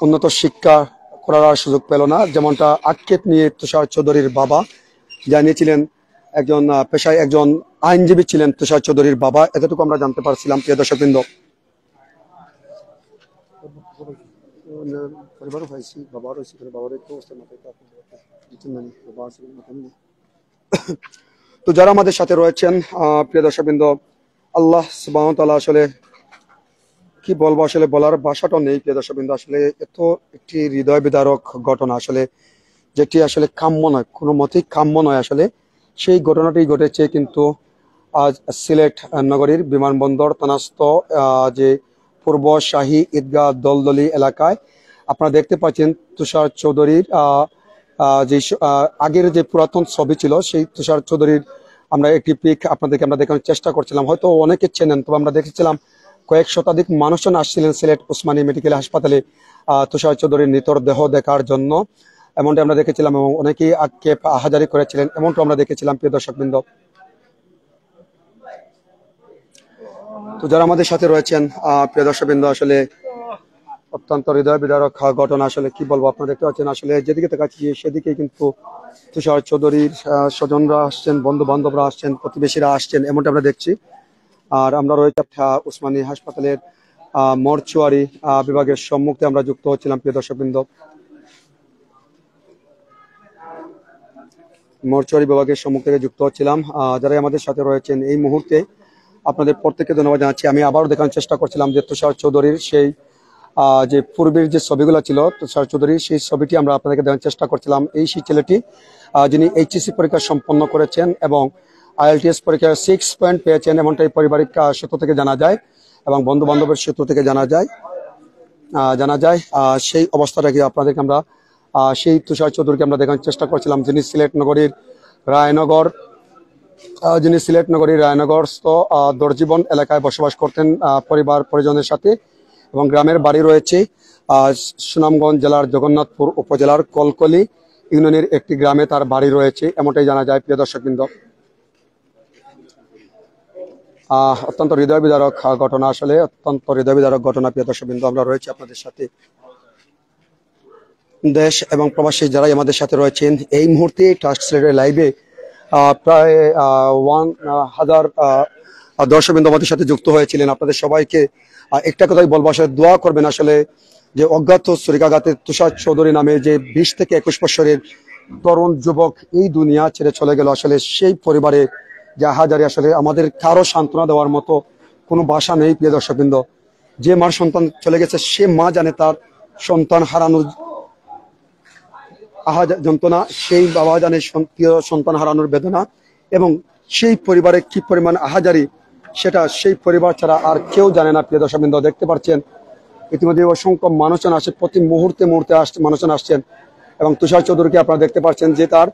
উন্নত শিক্ষা করার সুযোগ পেল না, যেমনটা আক্ষেপ নিয়ে তুষার চৌধুরীর বাবা জানিয়েছিলেন। একজন পেশায় একজন আইনজীবী ছিলেন তুষার চৌধুরীর বাবা, এতটুকু আমরা জানতে পারছিলাম প্রিয় দর্শকবৃন্দ। তো যারা আমাদের সাথে রয়েছেন প্রিয় দর্শকবৃন্দ, আল্লাহ সুবহানাহু ওয়া তাআলা আসলে কি বলবো, আসলে বলার ভাষাটা নেই প্রিয় দর্শকবৃন্দ। আসলে এত একটি হৃদয় বিদারক ঘটনা আসলে, যেটি আসলে কাম্য নয়, কোনো মতেই কাম্য নয়। আসলে সেই ঘটনাটি ঘটেছে কিন্তু আজ সিলেট নগরীর বিমানবন্দর থানাস্থ যে পূর্ব শাহী ঈদগাহ দলদলি এলাকায়। আপনারা দেখতে পাচ্ছেন তুষার চৌধুরীর যে আগের যে পুরাতন ছবি ছিল সেই তুষার চৌধুরীর আমরা একটি পিক আপনাদেরকে আমরা দেখানোর চেষ্টা করছিলাম। হয়তো অনেকে চেনেন, তবে আমরা দেখেছিলাম কয়েক শতাধিক মানুষজন আসছিলেন সিলেট ওসমানী মেডিকেল হাসপাতালে তুষার চৌধুরীর নিতর দেহ দেখার জন্য, এমনটা আমরা দেখেছিলাম এবং অনেকেই আক্ষেপ আহাজারি করেছিলেন, এমনটা আমরা দেখেছিলাম প্রিয় দর্শকবৃন্দ। তো যারা আমাদের সাথে রয়েছেন প্রিয় দর্শকবৃন্দ, আসলে অত্যন্ত হৃদয় বিদারক ঘটনা। আসলে কি বলবো, আপনারা দেখতে পাচ্ছেন আসলে যেদিকে তাকাচ্ছি সেদিকে কিন্তু তুষার চৌধুরীর স্বজনরা আসছেন, বন্ধু বান্ধবরা আসছেন, প্রতিবেশীরা আসছেন, এমনটা আমরা দেখছি। আর আমরা রয়েছে ওসমানী হাসপাতালের মর্চুয়ারি বিভাগের সম্মুখে আমরা যুক্ত হচ্ছিলাম প্রিয় দর্শকবৃন্দ। মর্চুয়ারি বিভাগের সম্মুখ থেকে যুক্ত হচ্ছিলাম। যারা আমাদের সাথে রয়েছেন এই মুহূর্তে আপনাদের প্রত্যেককে ধন্যবাদ জানাচ্ছি। আমি আবারও দেখানোর চেষ্টা করছিলাম যে তুষার চৌধুরীর সেই যে পূর্বের যে ছবিগুলো ছিল তুষার চৌধুরীর, সেই ছবিটি আমরা আপনাদেরকে দেখানোর চেষ্টা করছিলাম। এই সেই ছেলেটি যিনি HSC পরীক্ষা সম্পন্ন করেছেন এবং IELTS পরীক্ষায় 6 পয়েন্ট পেয়েছেন, এমনটাই পারিবারিক সূত্র থেকে জানা যায় এবং বন্ধু বান্ধবের সূত্র থেকে জানা যায়। সেই অবস্থাটাকে আপনাদেরকে আমরা সেই তুষার চৌধুরীকে আমরা দেখানোর চেষ্টা করছিলাম, যিনি সিলেট নগরীর রায়নগরস্থ দর্জীবন এলাকায় বসবাস করতেন পরিবার পরিজনের সাথে এবং গ্রামের বাড়ি রয়েছে সুনামগঞ্জ জেলার জগন্নাথপুর উপজেলার কলকলি ইউনিয়নের একটি গ্রামে তার বাড়ি রয়েছে, এমনটাই জানা যায় প্রিয় দর্শকবৃন্দ। অত্যন্ত হৃদয় বিদারক ঘটনা, আসলে অত্যন্ত হৃদয় বিদারক ঘটনা প্রিয় দর্শকবৃন্দ। আমরা রয়েছে আপনাদের সাথে দেশ এবং প্রবাসী যারাই আমাদের সাথে রয়েছেন এই মুহূর্তে ট্রাস্ট সিলেটের লাইভে প্রায় 1000 দর্শকবৃন্দ আমাদের সাথে যুক্ত হয়েছিলেন। আপনাদের সবাইকে একটা কথাই বলবো, আসলে দোয়া করবেন। আসলে যে অজ্ঞাত ছুরিকাঘাতে তুষার চৌধুরী নামে যে 20 থেকে 21 বছরের তরুণ যুবক এই দুনিয়া ছেড়ে চলে গেল, আসলে সেই পরিবারে যে হাজারি, আসলে আমাদের কারো সান্ত্বনা দেওয়ার মতো কোনো ভাষা নেই প্রিয় দর্শকবৃন্দ। যে মার সন্তান চলে গেছে সে মা জানে তার সন্তান হারানোর যন্ত্রণা, সেই বাবা জানে প্রিয় সন্তান হারানোর বেদনা, এবং সেই পরিবারে কি পরিমাণ আহাজারি সেটা সেই পরিবার ছাড়া আর কেউ জানে না প্রিয় দর্শকবৃন্দ। দেখতে পাচ্ছেন ইতিমধ্যে অসংখ্য মানুষজন আসে, প্রতি মুহূর্তে মানুষজন আসছেন এবং তুষার চৌধুরীকে আপনারা দেখতে পাচ্ছেন যে তার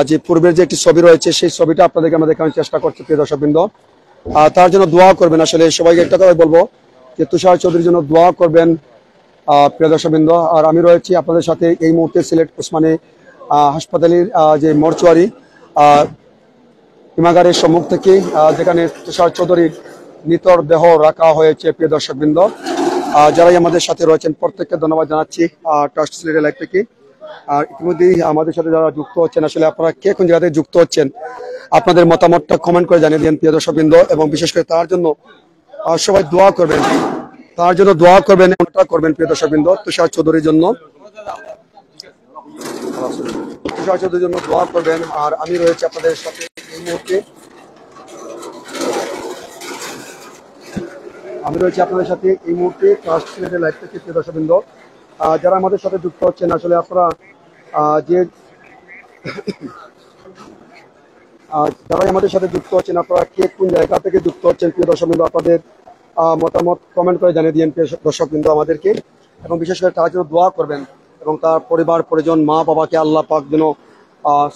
যে পূর্বের যে একটি ছবি রয়েছে সেই ছবিটা আপনাদেরকে আমরা দেখানোর চেষ্টা করছি প্রিয় দর্শকবৃন্দ। তার জন্য দোয়া করবেন। আসলে সবাইকে একটা কথা বলবো যে তুষার চৌধুরীর জন্য দোয়া করবেন প্রিয় দর্শকবৃন্দ। আর আমি রয়েছি আপনাদের সাথে এই মুহূর্তে সিলেট ওসমানী হাসপাতালের যে মর্চুয়ারি হিমাগারের সম্মুখ থেকে, যেখানে তুষার চৌধুরীর নিতর দেহ রাখা হয়েছে প্রিয় দর্শকবৃন্দ। যারাই আমাদের সাথে রয়েছেন প্রত্যেককে ধন্যবাদ জানাচ্ছি ট্রাস্ট সিলেট লাইভ থেকে। আর ইতিমধ্যেই আমাদের সাথে যারা যুক্ত হচ্ছেন, আসলে আপনারা কে কোন জায়গা থেকে যুক্ত হচ্ছেন আপনাদের মতামতটা কমেন্ট করে জানিয়ে দিন প্রিয় দর্শকবৃন্দ। এবং বিশেষ করে তার জন্য সবাই দোয়া করবেন, তার জন্য দোয়া করবেন, করবেন প্রিয় দর্শকবৃন্দ। তুষার চৌধুরীর জন্য দোয়া করবেন। আর আমি রয়েছে আপনাদের সাথে এই মুহূর্তে, ট্রাস্ট সিলেটের লাইভ থেকে প্রিয় দর্শকবৃন্দ। যারা আমাদের সাথে যুক্ত হচ্ছেন, আসলে আপনারা যারাই আমাদের সাথে যুক্ত হচ্ছেন, আপনারা কে কোন জায়গা থেকে যুক্ত হচ্ছেন প্রিয় দর্শকবৃন্দ, আপনাদের মতামত কমেন্ট করে জানিয়ে দিন প্রিয় দর্শকবৃন্দ আমাদেরকে। এবং বিশেষ করে তার জন্য দোয়া করবেন এবং তার পরিবার পরিজন মা বাবাকে আল্লাহ পাক যেন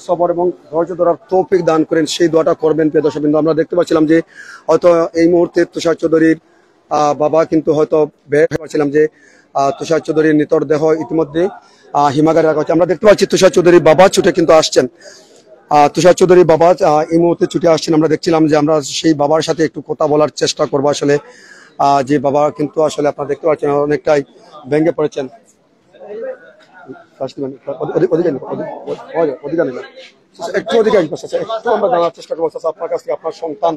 সবর এবং ধৈর্য ধরার তৌফিক দান করেন, সেই দোয়াটা করবেন প্রিয় দর্শকবৃন্দ। আমরা দেখতে পাচ্ছিলাম যে হয়তো এই মুহূর্তে তুষার চৌধুরীর বাবা কিন্তু হয়তো বের পাচ্ছিলাম যে তুষার চৌধুরীর নিতর দেহ ইতিমধ্যে হিমাগারে রাখা হচ্ছে। আমরা দেখতে পাচ্ছি তুষার চৌধুরীর বাবা ছুটে কিন্তু আসছেন। তুষার চৌধুরীর বাবা এই মুহূর্তে ছুটে আসছেন। আমরা দেখছিলাম যে আমরা সেই বাবার সাথে একটু কথা বলার চেষ্টা করবো। আসলে যে বাবা কিন্তু আসলে আপনারা দেখতে পাচ্ছেন অনেকটাই ভেঙে পড়েছেন। একটু আমরা জানার চেষ্টা করবো আপনার কাছ থেকে, আপনার সন্তান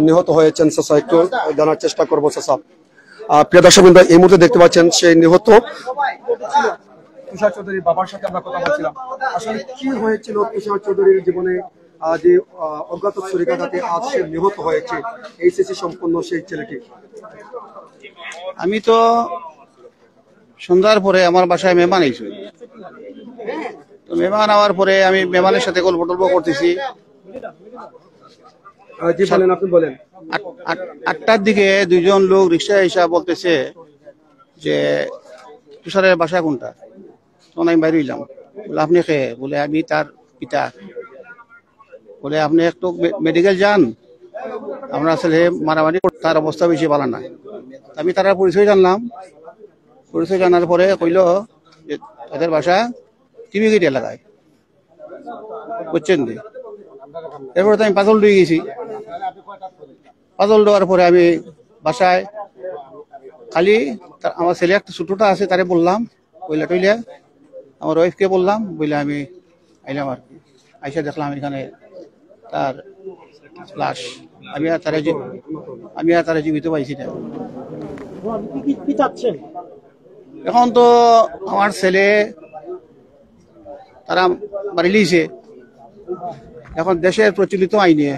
নিহত হয়েছেন একটু জানার চেষ্টা করবো। প্রিয় দর্শকবৃন্দ, এই মুহূর্তে দেখতে পাচ্ছেন সেই নিহত তুষার চৌধুরীর বাবার সাথে আমরা কথা বলছিলাম। আসলে কি হয়েছিল তুষার চৌধুরীর জীবনে যে অজ্ঞাত ছুরিকাঘাতে আজ সে নিহত হয়েছে, এইচএসসি সম্পন্ন সেই ছেলেটি? আমি তো সন্ধ্যার পরে আমার বাসায় মেহমান আইছে, তো মেহমান আওয়ার পরে আমি মেহমানের সাথে গল্প টল্প করতেছি। জি বলেন, আপনি বলেন। 8টার দিকে দুইজন লোক রিক্সা এসে বলতেছে যে তুষারের বাসা কোনটা? তখন আমি বাইরে হইলাম। বলে আপনি কে? বলে আমি তার পিতা। বলে আপনি একটু মেডিকেল যান, আমরা আসলে মারামারি, তার অবস্থা বেশি ভালো না। আমি তার পরিচয় জানলাম। পরিচয় জানার পরে কইল যে তাদের বাসা টিভিগেট এলাকায়, বুঝছেন? এরপরে তো আমি পাজল দিয়ে গেছি। পাজল দেওয়ার পরে আমি বাসায় খালি আমার ছেলে একটা ছোটটা আছে, তারে বললাম, কইলা টইলা আমার ওয়াইফকে বললাম, বইলে আমি আইলাম। আর কি আইসা দেখলাম এখানে তার লাশ। আমি আর তারা জীবিত পাইছি না। এখন তো আমার ছেলে তারা বাড়ি লিয়েছে। এখন দেশের প্রচলিত আইনে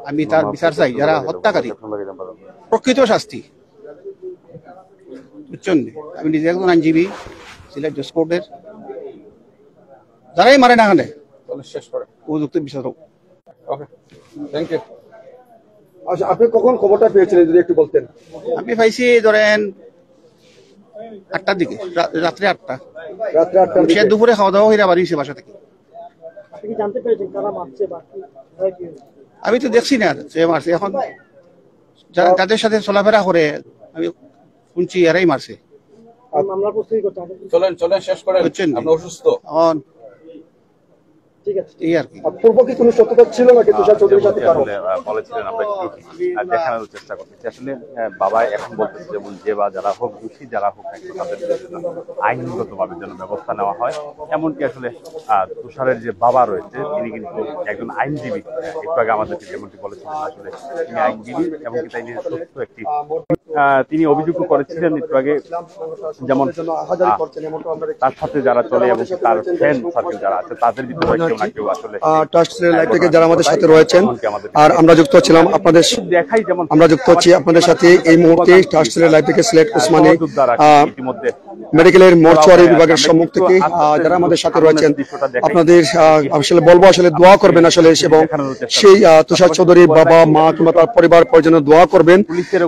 আমি তার বিচার চাই। যারা হত্যাকারী প্রকৃত শাস্তি, বুঝছেন? আমি নিজে একজন আইনজীবী, সিলেট জজ কোর্টের। যারাই মারে না কেন উপযুক্ত বিচার হোক। আচ্ছা, আপনি কখন খবরটা পেয়েছিলেন যদি একটু বলতেন? আমি পাইছি ধরেন 8টার দিকে, রাত্রে 8টা। সে দুপুরে খাওয়া দাওয়া হয়ে বাড়ি বাসা থেকে। আমি তো দেখছি না সে মারছে। এখন যাদের সাথে চলাফেরা করে আমি শুনছি এরাই মারছে। চলেন শেষ করেন, আপনি অসুস্থ। এই আর কি। পূর্ব কি কোনো সত্যতা ছিল নাকি তুষার চৌধুরীর সাথে কারো? বলেছিলেন, আমরা একটু দেখানোর চেষ্টা করতেছি। আসলে বাবা এখন বলতেছে যেমন যে বা যারা হোক, দোষী যারা হোক তাদের আইনগতভাবে যেন ব্যবস্থা নেওয়া হয়। এমনকি আসলে তুষারের যে বাবা রয়েছে তিনি কিন্তু একজন আইনজীবী। একটু আগে আমাদেরকে যেমনটি বলেছিলেন, আসলে তিনি আইনজীবী এবং তাই নিয়ে সত্য একটি তিনি অভিযোগ করেছিলেন একটু আগে, যেমন তার সাথে যারা চলে এবং তার ফ্রেন্ড সার্কেল যারা আছে তাদের ভিতরে ট্রাস্ট লাইভ থেকে যারা আমাদের সাথে রয়েছেন আর আমরা যুক্ত ছিলাম আপনাদের, আমরা যুক্ত হচ্ছি আপনাদের সাথে এই মুহূর্তে ট্রাস্ট লাইভ থেকে সিলেট ওসমানী মেডিকেলের মর্চুয়ারি বিভাগের সম্মুখ থেকে যারা আমাদের সাথে রয়েছেন আপনাদের আসলে বলবো আসলে দোয়া করবেন আসলে, এবং সেই তুষার চৌধুরীর বাবা মা কিংবা তার পরিবার পরিজনের দোয়া করবেন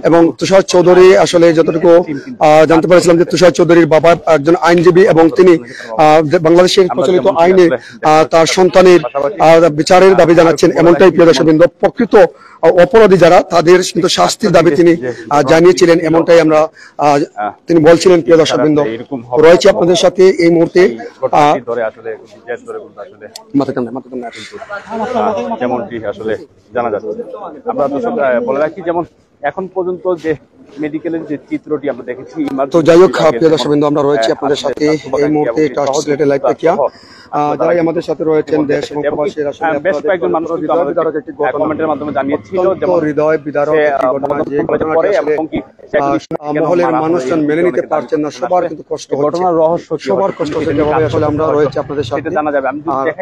এবং তুষার চৌধুরী আসলে যতটুকু জানতে পেরেছিলাম যে তুষার চৌধুরীর বাবা একজন আইনজীবী এবং তিনি বাংলাদেশের প্রচলিত আইনে তার সন্তানের বিচারের দাবি জানাচ্ছেন, এমনটাই প্রিয় দর্শকবৃন্দ। প্রকৃত অপরাধী যারা তাদের কিন্তু শাস্তির দাবি তিনি জানিয়েছিলেন, এমনটাই আমরা তিনি বলছিলেন। প্রিয় দর্শকবৃন্দ, রয়েছে আপনাদের সাথে এই মুহূর্তে যেমনটি আসলে জানা যাচ্ছে। আমরা দর্শক বলে রাখি, যেমন এখন পর্যন্ত যে মেডিকেলের যে চিত্রটি আমরা দেখেছি, তো যাই হোক প্রিয় দর্শকবৃন্দ, আমরা রয়েছি আপনাদের সাথে এই মুহূর্তে টাচ সিলেটের লাইভ থেকে। যারাই আমাদের সাথে রয়েছেন দেশ এবং প্রবাসের, আসলে বেশ কয়েকজন মানুষ একটি কমেন্টের মাধ্যমে জানিয়েছিল যে হৃদয় বিদারক একটি ঘটনা, যে ঘটনাটি আসলে মহলের মানুষজন মেনে নিতে পারছেন না, সবার কিন্তু কষ্ট হচ্ছে, ঘটনার রহস্য সবার কষ্ট হচ্ছে। যেভাবে আসলে আমরা রয়েছি আপনাদের সাথে জানা যাবে,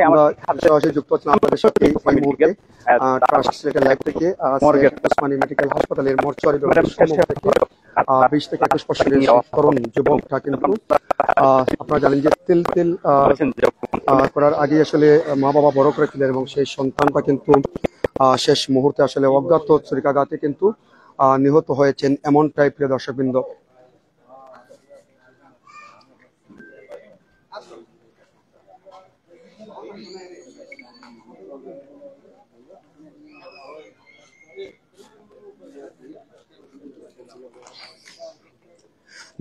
আমরা সরাসরি যুক্ত হচ্ছি আপনাদের সাথে এই মুহূর্তে টাচ সিলেটের লাইভ থেকে ওসমানী মেডিকেল হাসপাতালের মর্চুয়ারি বিভাগের সম্মুখ থেকে 20 থেকে 21 বছরের তরুণ যুবকটা কিন্তু আপনারা জানেন যে তিল করার আগে আসলে মা বাবা বড় করেছিলেন এবং সেই সন্তানটা কিন্তু শেষ মুহূর্তে আসলে অজ্ঞাত ছুরিকাঘাতে কিন্তু নিহত হয়েছেন, এমনটাই প্রিয় দর্শকবৃন্দ।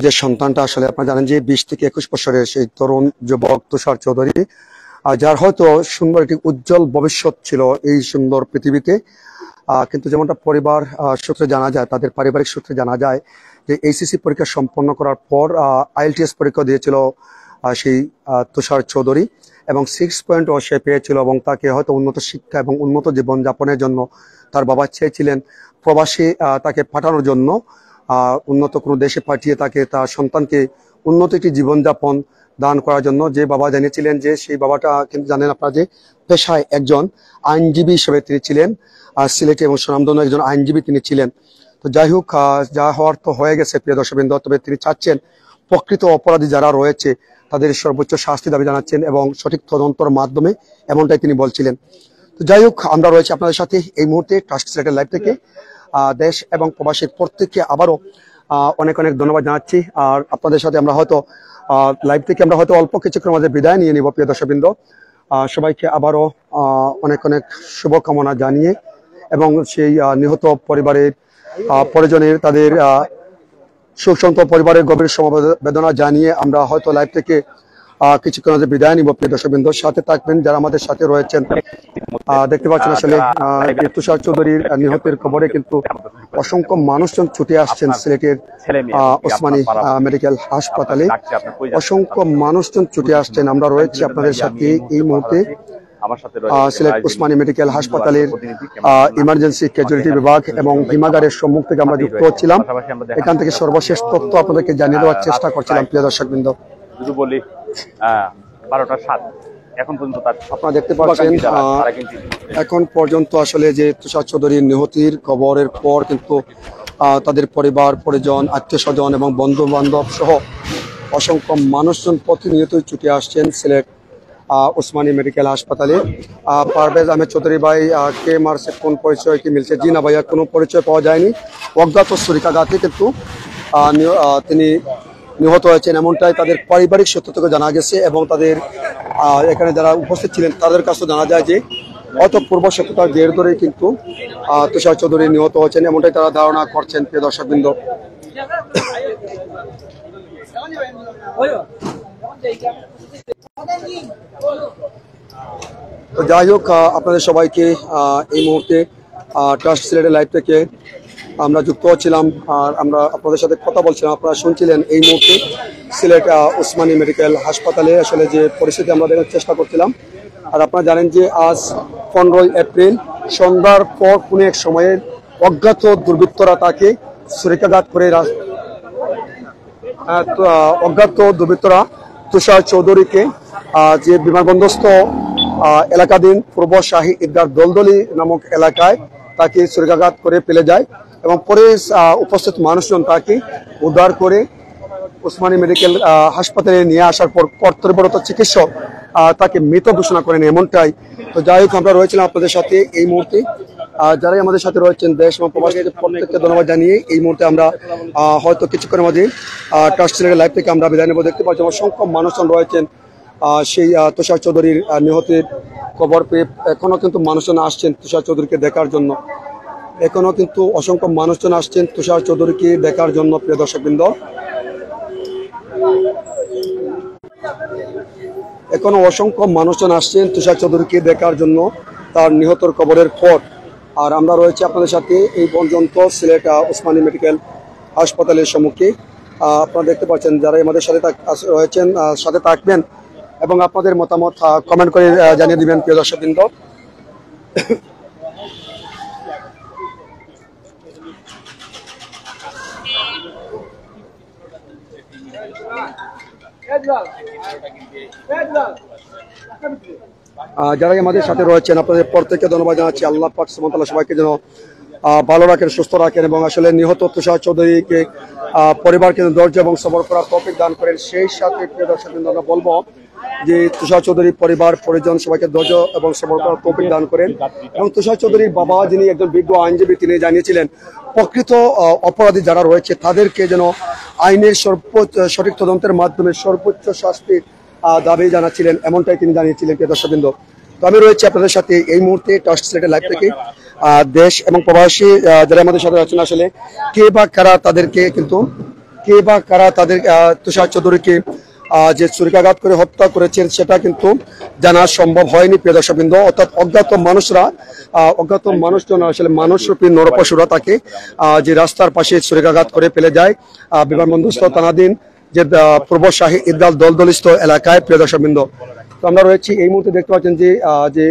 যে সন্তানটা আসলে আপনারা জানেন যে 20 থেকে 21 বছরের সেই তরুণ যুবক তুষার চৌধুরী, যার হয়তো সুন্দর একটি উজ্জ্বল ভবিষ্যৎ ছিল এই সুন্দর পৃথিবীতে, কিন্তু যেমনটা পরিবার সূত্রে জানা যায়, তাদের পারিবারিক সূত্রে জানা যায় যে এইচএসসি পরীক্ষা সম্পন্ন করার পর আইএলটিএস পরীক্ষা দিয়েছিল সেই তুষার চৌধুরী এবং 6 সে পেয়েছিল এবং তাকে হয়তো উন্নত শিক্ষা এবং উন্নত জীবনযাপনের জন্য তার বাবা চেয়েছিলেন প্রবাসী তাকে পাঠানোর জন্য, উন্নত কোনো দেশে পাঠিয়ে তাকে তার সন্তানকে উন্নত একটি জীবনযাপন দান করার জন্য। যে বাবা জানিয়েছিলেন যে সেই বাবাটা কিন্তু জানেন আপনারা যে পেশায় একজন আইনজীবী হিসেবে তিনি ছিলেন, সিলেটে এবং সুনামধন্য একজন আইনজীবী তিনি ছিলেন। তো যাই হোক, যা হওয়ার তো হয়ে গেছে প্রিয় দর্শকবৃন্দ, তবে তিনি চাচ্ছেন প্রকৃত অপরাধী যারা রয়েছে তাদের সর্বোচ্চ শাস্তি দাবি জানাচ্ছেন এবং সঠিক তদন্তর মাধ্যমে, এমনটাই তিনি বলছিলেন। তো যাই হোক, আমরা রয়েছি আপনাদের সাথে এই মুহূর্তে ট্রাস্ট সিলেটের লাইভ থেকে। দেশ এবং প্রবাসীর প্রত্যেককে আবারও অনেক অনেক ধন্যবাদ জানাচ্ছি। আর আপনাদের সাথে আমরা হয়তো লাইভ থেকে আমরা হয়তো অল্প কিছুক্ষণের মধ্যে বিদায় নিয়ে নিব প্রিয় দর্শকবৃন্দ। সবাইকে আবারও অনেক অনেক শুভকামনা জানিয়ে এবং সেই নিহত পরিবারের পরিজনের তাদের সুসন্ত পরিবারের গভীর সমবেদনা জানিয়ে আমরা হয়তো লাইভ থেকে কিছুক্ষণ মধ্যে বিদায় নিব প্রিয় দর্শকবৃন্দ। সাথে থাকবেন যারা আমাদের সাথে রয়েছেন। দেখতে পাচ্ছেন আসলে তুষার চৌধুরীর নিহতের খবরে কিন্তু অসংখ্য মানুষজন ছুটে আসছেন সিলেটের ওসমানী মেডিকেল হাসপাতালে, অসংখ্য মানুষজন ছুটে আসছেন। আমরা রয়েছি আপনাদের সাথে এই মুহূর্তে সিলেট ওসমানী মেডিকেল হাসপাতালের ইমার্জেন্সি ক্যাজুয়ালিটি বিভাগ এবং হিমাগারের সম্মুখ থেকে আমরা যুক্ত হচ্ছিলাম। এখান থেকে সর্বশেষ তথ্য আপনাদেরকে জানিয়ে দেওয়ার চেষ্টা করছিলাম প্রিয় দর্শকবৃন্দ। বলি 12:07 এখন পর্যন্ত আপনারা দেখতে পাচ্ছেন এখন পর্যন্ত আসলে যে তুষার চৌধুরীর নিহতির খবরের পর কিন্তু তাদের পরিবার পরিজন আত্মীয় স্বজন এবং বন্ধু বান্ধব সহ অসংখ্য মানুষজন প্রতিনিয়তই ছুটে আসছেন সিলেট ওসমানী মেডিকেল হাসপাতালে। পারভেজ আহমেদ চৌধুরী ভাই কে মারছে, কোন পরিচয় কি মিলছে? জি না ভাইয়া, কোনো পরিচয় পাওয়া যায়নি। অজ্ঞাত ছুরিকাঘাতে কিন্তু তিনি নিহত হয়েছেন, এমনটাই তাদের পারিবারিক সূত্র থেকে জানা গেছে এবং তাদের এখানে যারা উপস্থিত ছিলেন তাদের কাছে জানা যায় যে হয়তো পূর্ব শত্রুতার জের ধরে কিন্তু তুষার চৌধুরী নিহত হয়েছেন, এমনটাই তারা ধারণা করছেন প্রিয় দর্শকবৃন্দ। তো যাই হোক, আপনাদের সবাইকে এই মুহূর্তে ট্রাস্ট সিলেটের লাইভ থেকে আমরা যুক্ত হচ্ছিলাম আর আমরা আপনাদের সাথে কথা বলছিলাম। আপনারা শুনছিলেন এই মুহূর্তে সিলেট ওসমানী মেডিকেল হাসপাতালে আসলে যে পরিস্থিতি আমরা দেখার চেষ্টা করছিলাম। আর আপনারা জানেন যে আজ 15 এপ্রিল সন্ধ্যার পর কোনো এক সময়ে অজ্ঞাত দুর্বৃত্তরা তাকে ছুরিকাঘাত করে অজ্ঞাত দুর্বৃত্তরা তুষার চৌধুরীকে যে বিমানবন্দরস্থ এলাকাধীন পূর্ব শাহী ঈদগাহ দলদলি নামক এলাকায় তাকে ছুরিকাঘাত করে ফেলে যায় এবং পরে উপস্থিত মানুষজন তাকে উদ্ধার করে ওসমানী মেডিকেল হাসপাতালে নিয়ে আসার পর কর্তব্যরত চিকিৎসক তাকে মৃত ঘোষণা করেন, এমনটাই। তো যাই হোক, আমরা রয়েছিলাম আপনাদের সাথে এই মুহূর্তে যারাই আমাদের সাথে রয়েছেন দেশ এবং প্রবাস থেকে প্রত্যেককে ধন্যবাদ জানিয়ে এই মুহূর্তে আমরা হয়তো কিছুক্ষণের মধ্যে ট্রাস্ট সিলেটের লাইভ থেকে আমরা বিদায় নেব। দেখতে পাচ্ছি অসংখ্য মানুষজন রয়েছেন সেই তুষার চৌধুরীর নিহতের খবর পেয়ে। এখনো কিন্তু মানুষজন আসছেন তুষার চৌধুরীকে দেখার জন্য, এখনো কিন্তু অসংখ্য মানুষজন আসছেন তুষার চৌধুরীকে দেখার জন্য। প্রিয় দর্শকবৃন্দ, এখনো অসংখ্য মানুষজন আসছেন তুষার চৌধুরীকে দেখার জন্য তার নিহতর খবরের পর। আর আমরা রয়েছে আপনাদের সাথে এই পর্যন্ত সিলেট ওসমানী মেডিকেল হাসপাতালের সম্মুখে। আপনারা দেখতে পাচ্ছেন যারা আমাদের সাথে রয়েছেন সাথে থাকবেন এবং আপনাদের মতামত কমেন্ট করে জানিয়ে দিবেন প্রিয় দর্শকবৃন্দ। যারাই আমাদের সাথে রয়েছেন আপনাদের প্রত্যেককে ধন্যবাদ জানাচ্ছি। আল্লাহ পাক সুবহানাহু ওয়া তাআলা সবাইকে যেন ভালো রাখেন, সুস্থ রাখেন এবং আসলে নিহত তুষার চৌধুরীকে পরিবারকে ধৈর্য এবং সবর করার তৌফিক দান করেন। সেই সাথে প্রিয় দর্শকবৃন্দ আমরা বলবো যে তুষার চৌধুরীর পরিবার পরিজন সবাইকে ধৈর্য এবং সবর করার তৌফিক দান করেন। এবং তুষার চৌধুরীর বাবা যিনি একজন বিজ্ঞ আইনজীবী, তিনি জানিয়েছিলেন প্রকৃত অপরাধী যারা রয়েছে তাদেরকে যেন আইনের সঠিক তদন্তের মাধ্যমে সর্বোচ্চ শাস্তির দাবি জানাচ্ছিলেন, এমনটাই তিনি জানিয়েছিলেন প্রিয় দর্শকবৃন্দ। তো আমি রয়েছি আপনাদের সাথে এই মুহূর্তে ট্রাস্ট সিলেটের লাইভ থেকে। দেশ এবং প্রবাসী যারা আমাদের সাথে আছেন, আসলে কে বা কারা তাদের তুষার চৌধুরীকে যে ছুরিকাঘাত করে হত্যা করেছেন সেটা কিন্তু জানা সম্ভব হয়নি প্রিয় দর্শকবৃন্দ। অর্থাৎ অজ্ঞাত মানুষজন আসলে মানুষরূপী নরপশুরা তাকে যে রাস্তার পাশে ছুরিকাঘাত করে ফেলে যায় বিমানবন্দরস্থ থানাধীন যে পূর্ব শাহী ঈদগাহ দলদলিস্থ এলাকায় প্রিয় দর্শকবৃন্দ। তো আমরা রয়েছি এই মুহূর্তে দেখতে পাচ্ছেন যে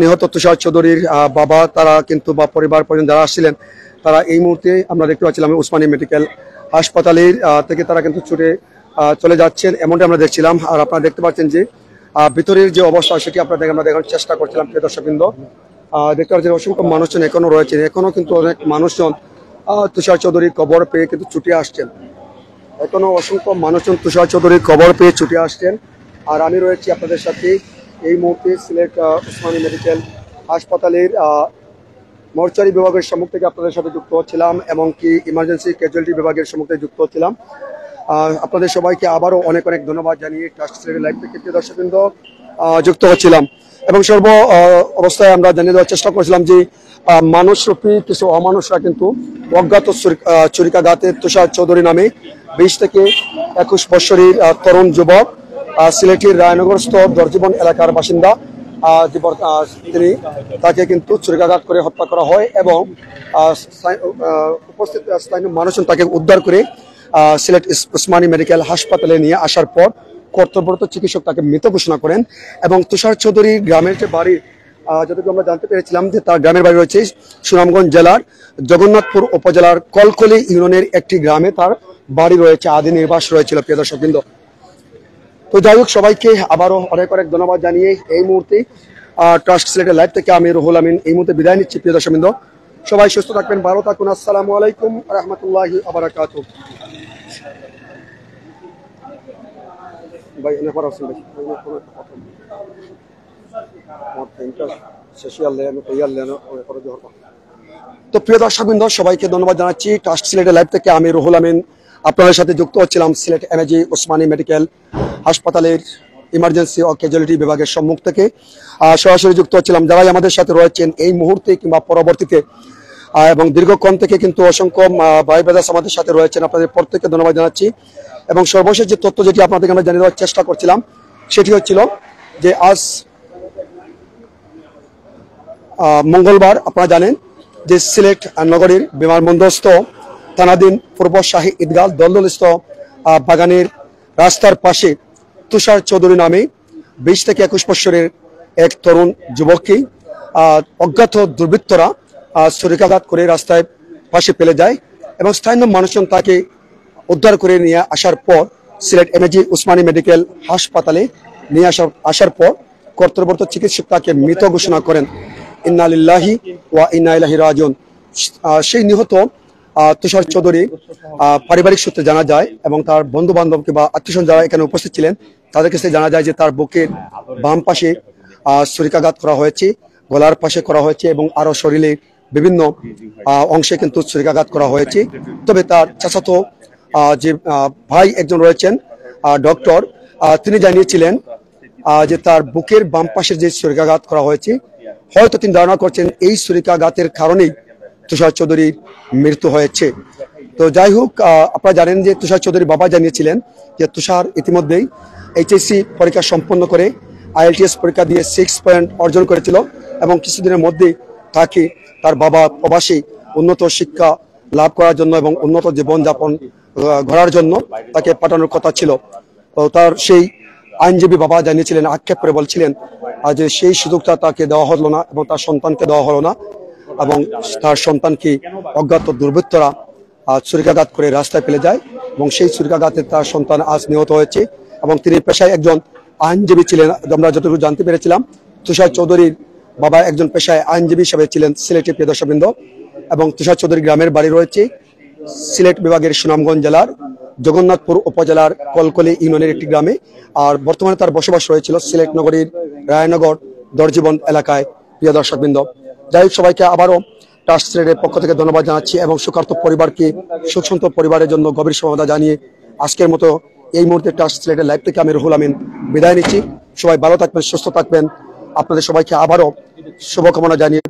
নিহত তুষার চৌধুরীর বাবা তারা কিন্তু বা পরিবার পর্যন্ত যারা আসছিলেন তারা এই মুহূর্তে আমরা দেখতে পাচ্ছিলাম ওসমানী মেডিকেল হাসপাতালের থেকে তারা কিন্তু ছুটে চলে যাচ্ছেন, এমনটা আমরা দেখছিলাম। আর আপনারা দেখতে পাচ্ছেন যে ভিতরের যে অবস্থা সেটি আমরা দেখার চেষ্টা করছিলাম প্রিয় দর্শকবৃন্দ। দেখতে পাচ্ছেন অসংখ্য মানুষজন এখনো রয়েছেন, এখনো কিন্তু অনেক মানুষজন তুষার চৌধুরীর খবর পেয়ে কিন্তু ছুটে আসছেন, এখনো অসংখ্য মানুষজন তুষার চৌধুরীর খবর পেয়ে ছুটে আসছেন। আর আমি রয়েছি আপনাদের সাথে এই মুহূর্তে সিলেট ওসমানী মেডিকেল হাসপাতালের মর্চারি বিভাগের সম্মুখ থেকে আপনাদের সাথে যুক্ত হচ্ছিলাম, এমনকি ইমার্জেন্সি ক্যাজুয়ালিটি বিভাগের সম্মুখ থেকে যুক্ত হচ্ছিলাম। আপনাদের সবাইকে আবারও অনেক অনেক ধন্যবাদ জানিয়ে ট্রাস্ট সিলেটের লাইভ থেকে দর্শকবৃন্দ যুক্ত হচ্ছিলাম এবং সর্ব অবস্থায় আমরা জানিয়ে দেওয়ার চেষ্টা করছিলাম যে মানুষরূপী কিছু অমানুষরা কিন্তু অজ্ঞাত ছুরিকাঘাতে তুষার চৌধুরী নামে 20 থেকে 21 বছরের তরুণ যুবক সিলেটের রায়নগরস্থ দর্জীবন এলাকার বাসিন্দা, তিনি তাকে কিন্তু ছুরিকাঘাত করে হত্যা করা হয় এবং উপস্থিত স্থানীয় মানুষজন তাকে উদ্ধার করে সিলেট ওসমানী মেডিকেল হাসপাতালে নিয়ে আসার পর কর্তব্যরত চিকিৎসক তাকে মৃত ঘোষণা করেন। এবং তুষার চৌধুরী গ্রামের যে বাড়ি, যতটুকু আমরা জানতে পেরেছিলাম যে তার গ্রামের বাড়ি রয়েছে সুনামগঞ্জ জেলার জগন্নাথপুর উপজেলার কলকলি ইউনিয়নের একটি গ্রামে তার বাড়ি রয়েছে, আদি নির্বাস রয়েছিল প্রিয় দর্শকবৃন্দ। তো যাই হোক, সবাইকে আবারও অনেক অনেক ধন্যবাদ জানিয়ে এই মুহূর্তে ট্রাস্ট সিলেটের লাইভ থেকে আমি রুহুল আমিন এই মুহূর্তে বিদায় নিচ্ছি প্রিয় দর্শকবৃন্দ। সবাই সুস্থ থাকবেন, ভালো থাকুন। আসসালামু আলাইকুম ওয়া রাহমাতুল্লাহি ওয়া বারাকাতুহু। তো প্রিয় দর্শকবৃন্দ, সবাইকে ধন্যবাদ জানাচ্ছি। ট্রাস্ট সিলেটের লাইভ থেকে আমি রুহুল আমিন আপনাদের সাথে যুক্ত হচ্ছিলাম সিলেট এমএজি ওসমানী মেডিকেল হাসপাতালের ইমার্জেন্সি ও ক্যাজুয়ালিটি বিভাগের সম্মুখ থেকে সরাসরি যুক্ত হচ্ছিলাম। যারাই আমাদের সাথে রয়েছেন এই মুহূর্তে কিংবা পরবর্তীতে এবং দীর্ঘক্ষণ থেকে কিন্তু অসংখ্য ভাই ব্রাদার্স আমাদের সাথে রয়েছেন, আপনাদের প্রত্যেককে ধন্যবাদ জানাচ্ছি। এবং সর্বশেষ যে তথ্য যেটি আপনাদেরকে আমরা জানিয়ে দেওয়ার চেষ্টা করছিলাম সেটি হচ্ছিল যে আজ মঙ্গলবার আপনারা জানেন যে সিলেট নগরীর বিমানবন্দরস্থ থানাধীন পূর্ব শাহী ঈদগাহ দলদলিস্থ বাগানের রাস্তার পাশে তুষার চৌধুরী নামে 20 থেকে 21 বছরের এক তরুণ যুবককে অজ্ঞাত দুর্বৃত্তরা ছুরিকাঘাত করে রাস্তায় পাশে ফেলে যায় এবং স্থানীয় মানুষজন তাকে উদ্ধার করে নিয়ে আসার পর সিলেট এমএজি ওসমানী মেডিকেল হাসপাতালে নিয়ে আসার পর কর্তব্যরত চিকিৎসক তাকে মৃত ঘোষণা করেন। ইন্না লিল্লাহি ওয়া ইন্না ইলাইহি রাজিউন। সেই নিহত তুষার চৌধুরী পারিবারিক সূত্রে জানা যায় এবং তার বন্ধু বান্ধব কিংবা আত্মীয়স্বজন যারা এখানে উপস্থিত ছিলেন তাদের কাছে জানা যায় যে তার বুকের বাম পাশে ছুরিকাঘাত করা হয়েছে গলার পাশে করা হয়েছে এবং আরো শরীরে বিভিন্ন অংশে কিন্তু ছুরিকাঘাত করা হয়েছে। তবে তার চাচাতো যে ভাই একজন রয়েছেন ডক্টর, তিনি জানিয়েছিলেন যে তার বুকের বাম পাশে যে ছুরিকাঘাত করা হয়েছে, হয়তো তিনি ধারণা করছেন এই ছুরিকাঘাতের কারণেই তুষার চৌধুরীর মৃত্যু হয়েছে। তো যাই হোক, আপনারা জানেন যে তুষার চৌধুরীর বাবা জানিয়েছিলেন যে তুষার ইতিমধ্যেই এইচএসসি পরীক্ষা সম্পন্ন করে IELTS পরীক্ষা দিয়ে 6 পয়েন্ট অর্জন করেছিল এবং কিছুদিনের মধ্যেই তাকে তার বাবা প্রবাসী উন্নত শিক্ষা লাভ করার জন্য এবং উন্নত জীবনযাপন গড়ার জন্য তাকে পাঠানোর কথা ছিল। তো তার সেই আইনজীবী বাবা জানিয়েছিলেন, আক্ষেপ করে বলছিলেন যে সেই সুযোগটা তাকে দেওয়া হলো না এবং তার সন্তানকে দেওয়া হলো না এবং তার সন্তানকে অজ্ঞাত দুর্বৃত্তরা ছুরিকাঘাত করে রাস্তায় ফেলে যায় এবং সেই ছুরিকাঘাতে তার সন্তান আজ নিহত হয়েছে। এবং তিনি পেশায় একজন আইনজীবী ছিলেন, আমরা যতটুকু জানতে পেরেছিলাম। তুষার চৌধুরীর বাবা একজন পেশায় আইনজীবী হিসেবে ছিলেন সিলেটে, প্রিয় দর্শকবৃন্দ। এবং তুষার চৌধুরীর গ্রামের বাড়ি রয়েছে সিলেট বিভাগের সুনামগঞ্জ জেলার জগন্নাথপুর উপজেলার কলকলি ইউনিয়নের একটি গ্রামে। আর বর্তমানে তার বসবাস রয়েছিল সিলেট নগরীর রায়নগর দর্জীবন এলাকায়, প্রিয় দর্শকবৃন্দ। যাই হোক, সবাইকে আবারও ট্রাস্ট সিলেটের পক্ষ থেকে ধন্যবাদ জানাচ্ছি এবং শোকার্ত পরিবারকে সুখসন্ত পরিবারের জন্য গভীর সমবেদনা জানিয়ে আজকের মতো এই মুহূর্তে ট্রাস্ট সিলেটের লাইভ থেকে আমি রুহুল আমিন বিদায় নিচ্ছি। সবাই ভালো থাকবেন, সুস্থ থাকবেন। আপনাদের সবাইকে আবারও শুভকামনা জানিয়ে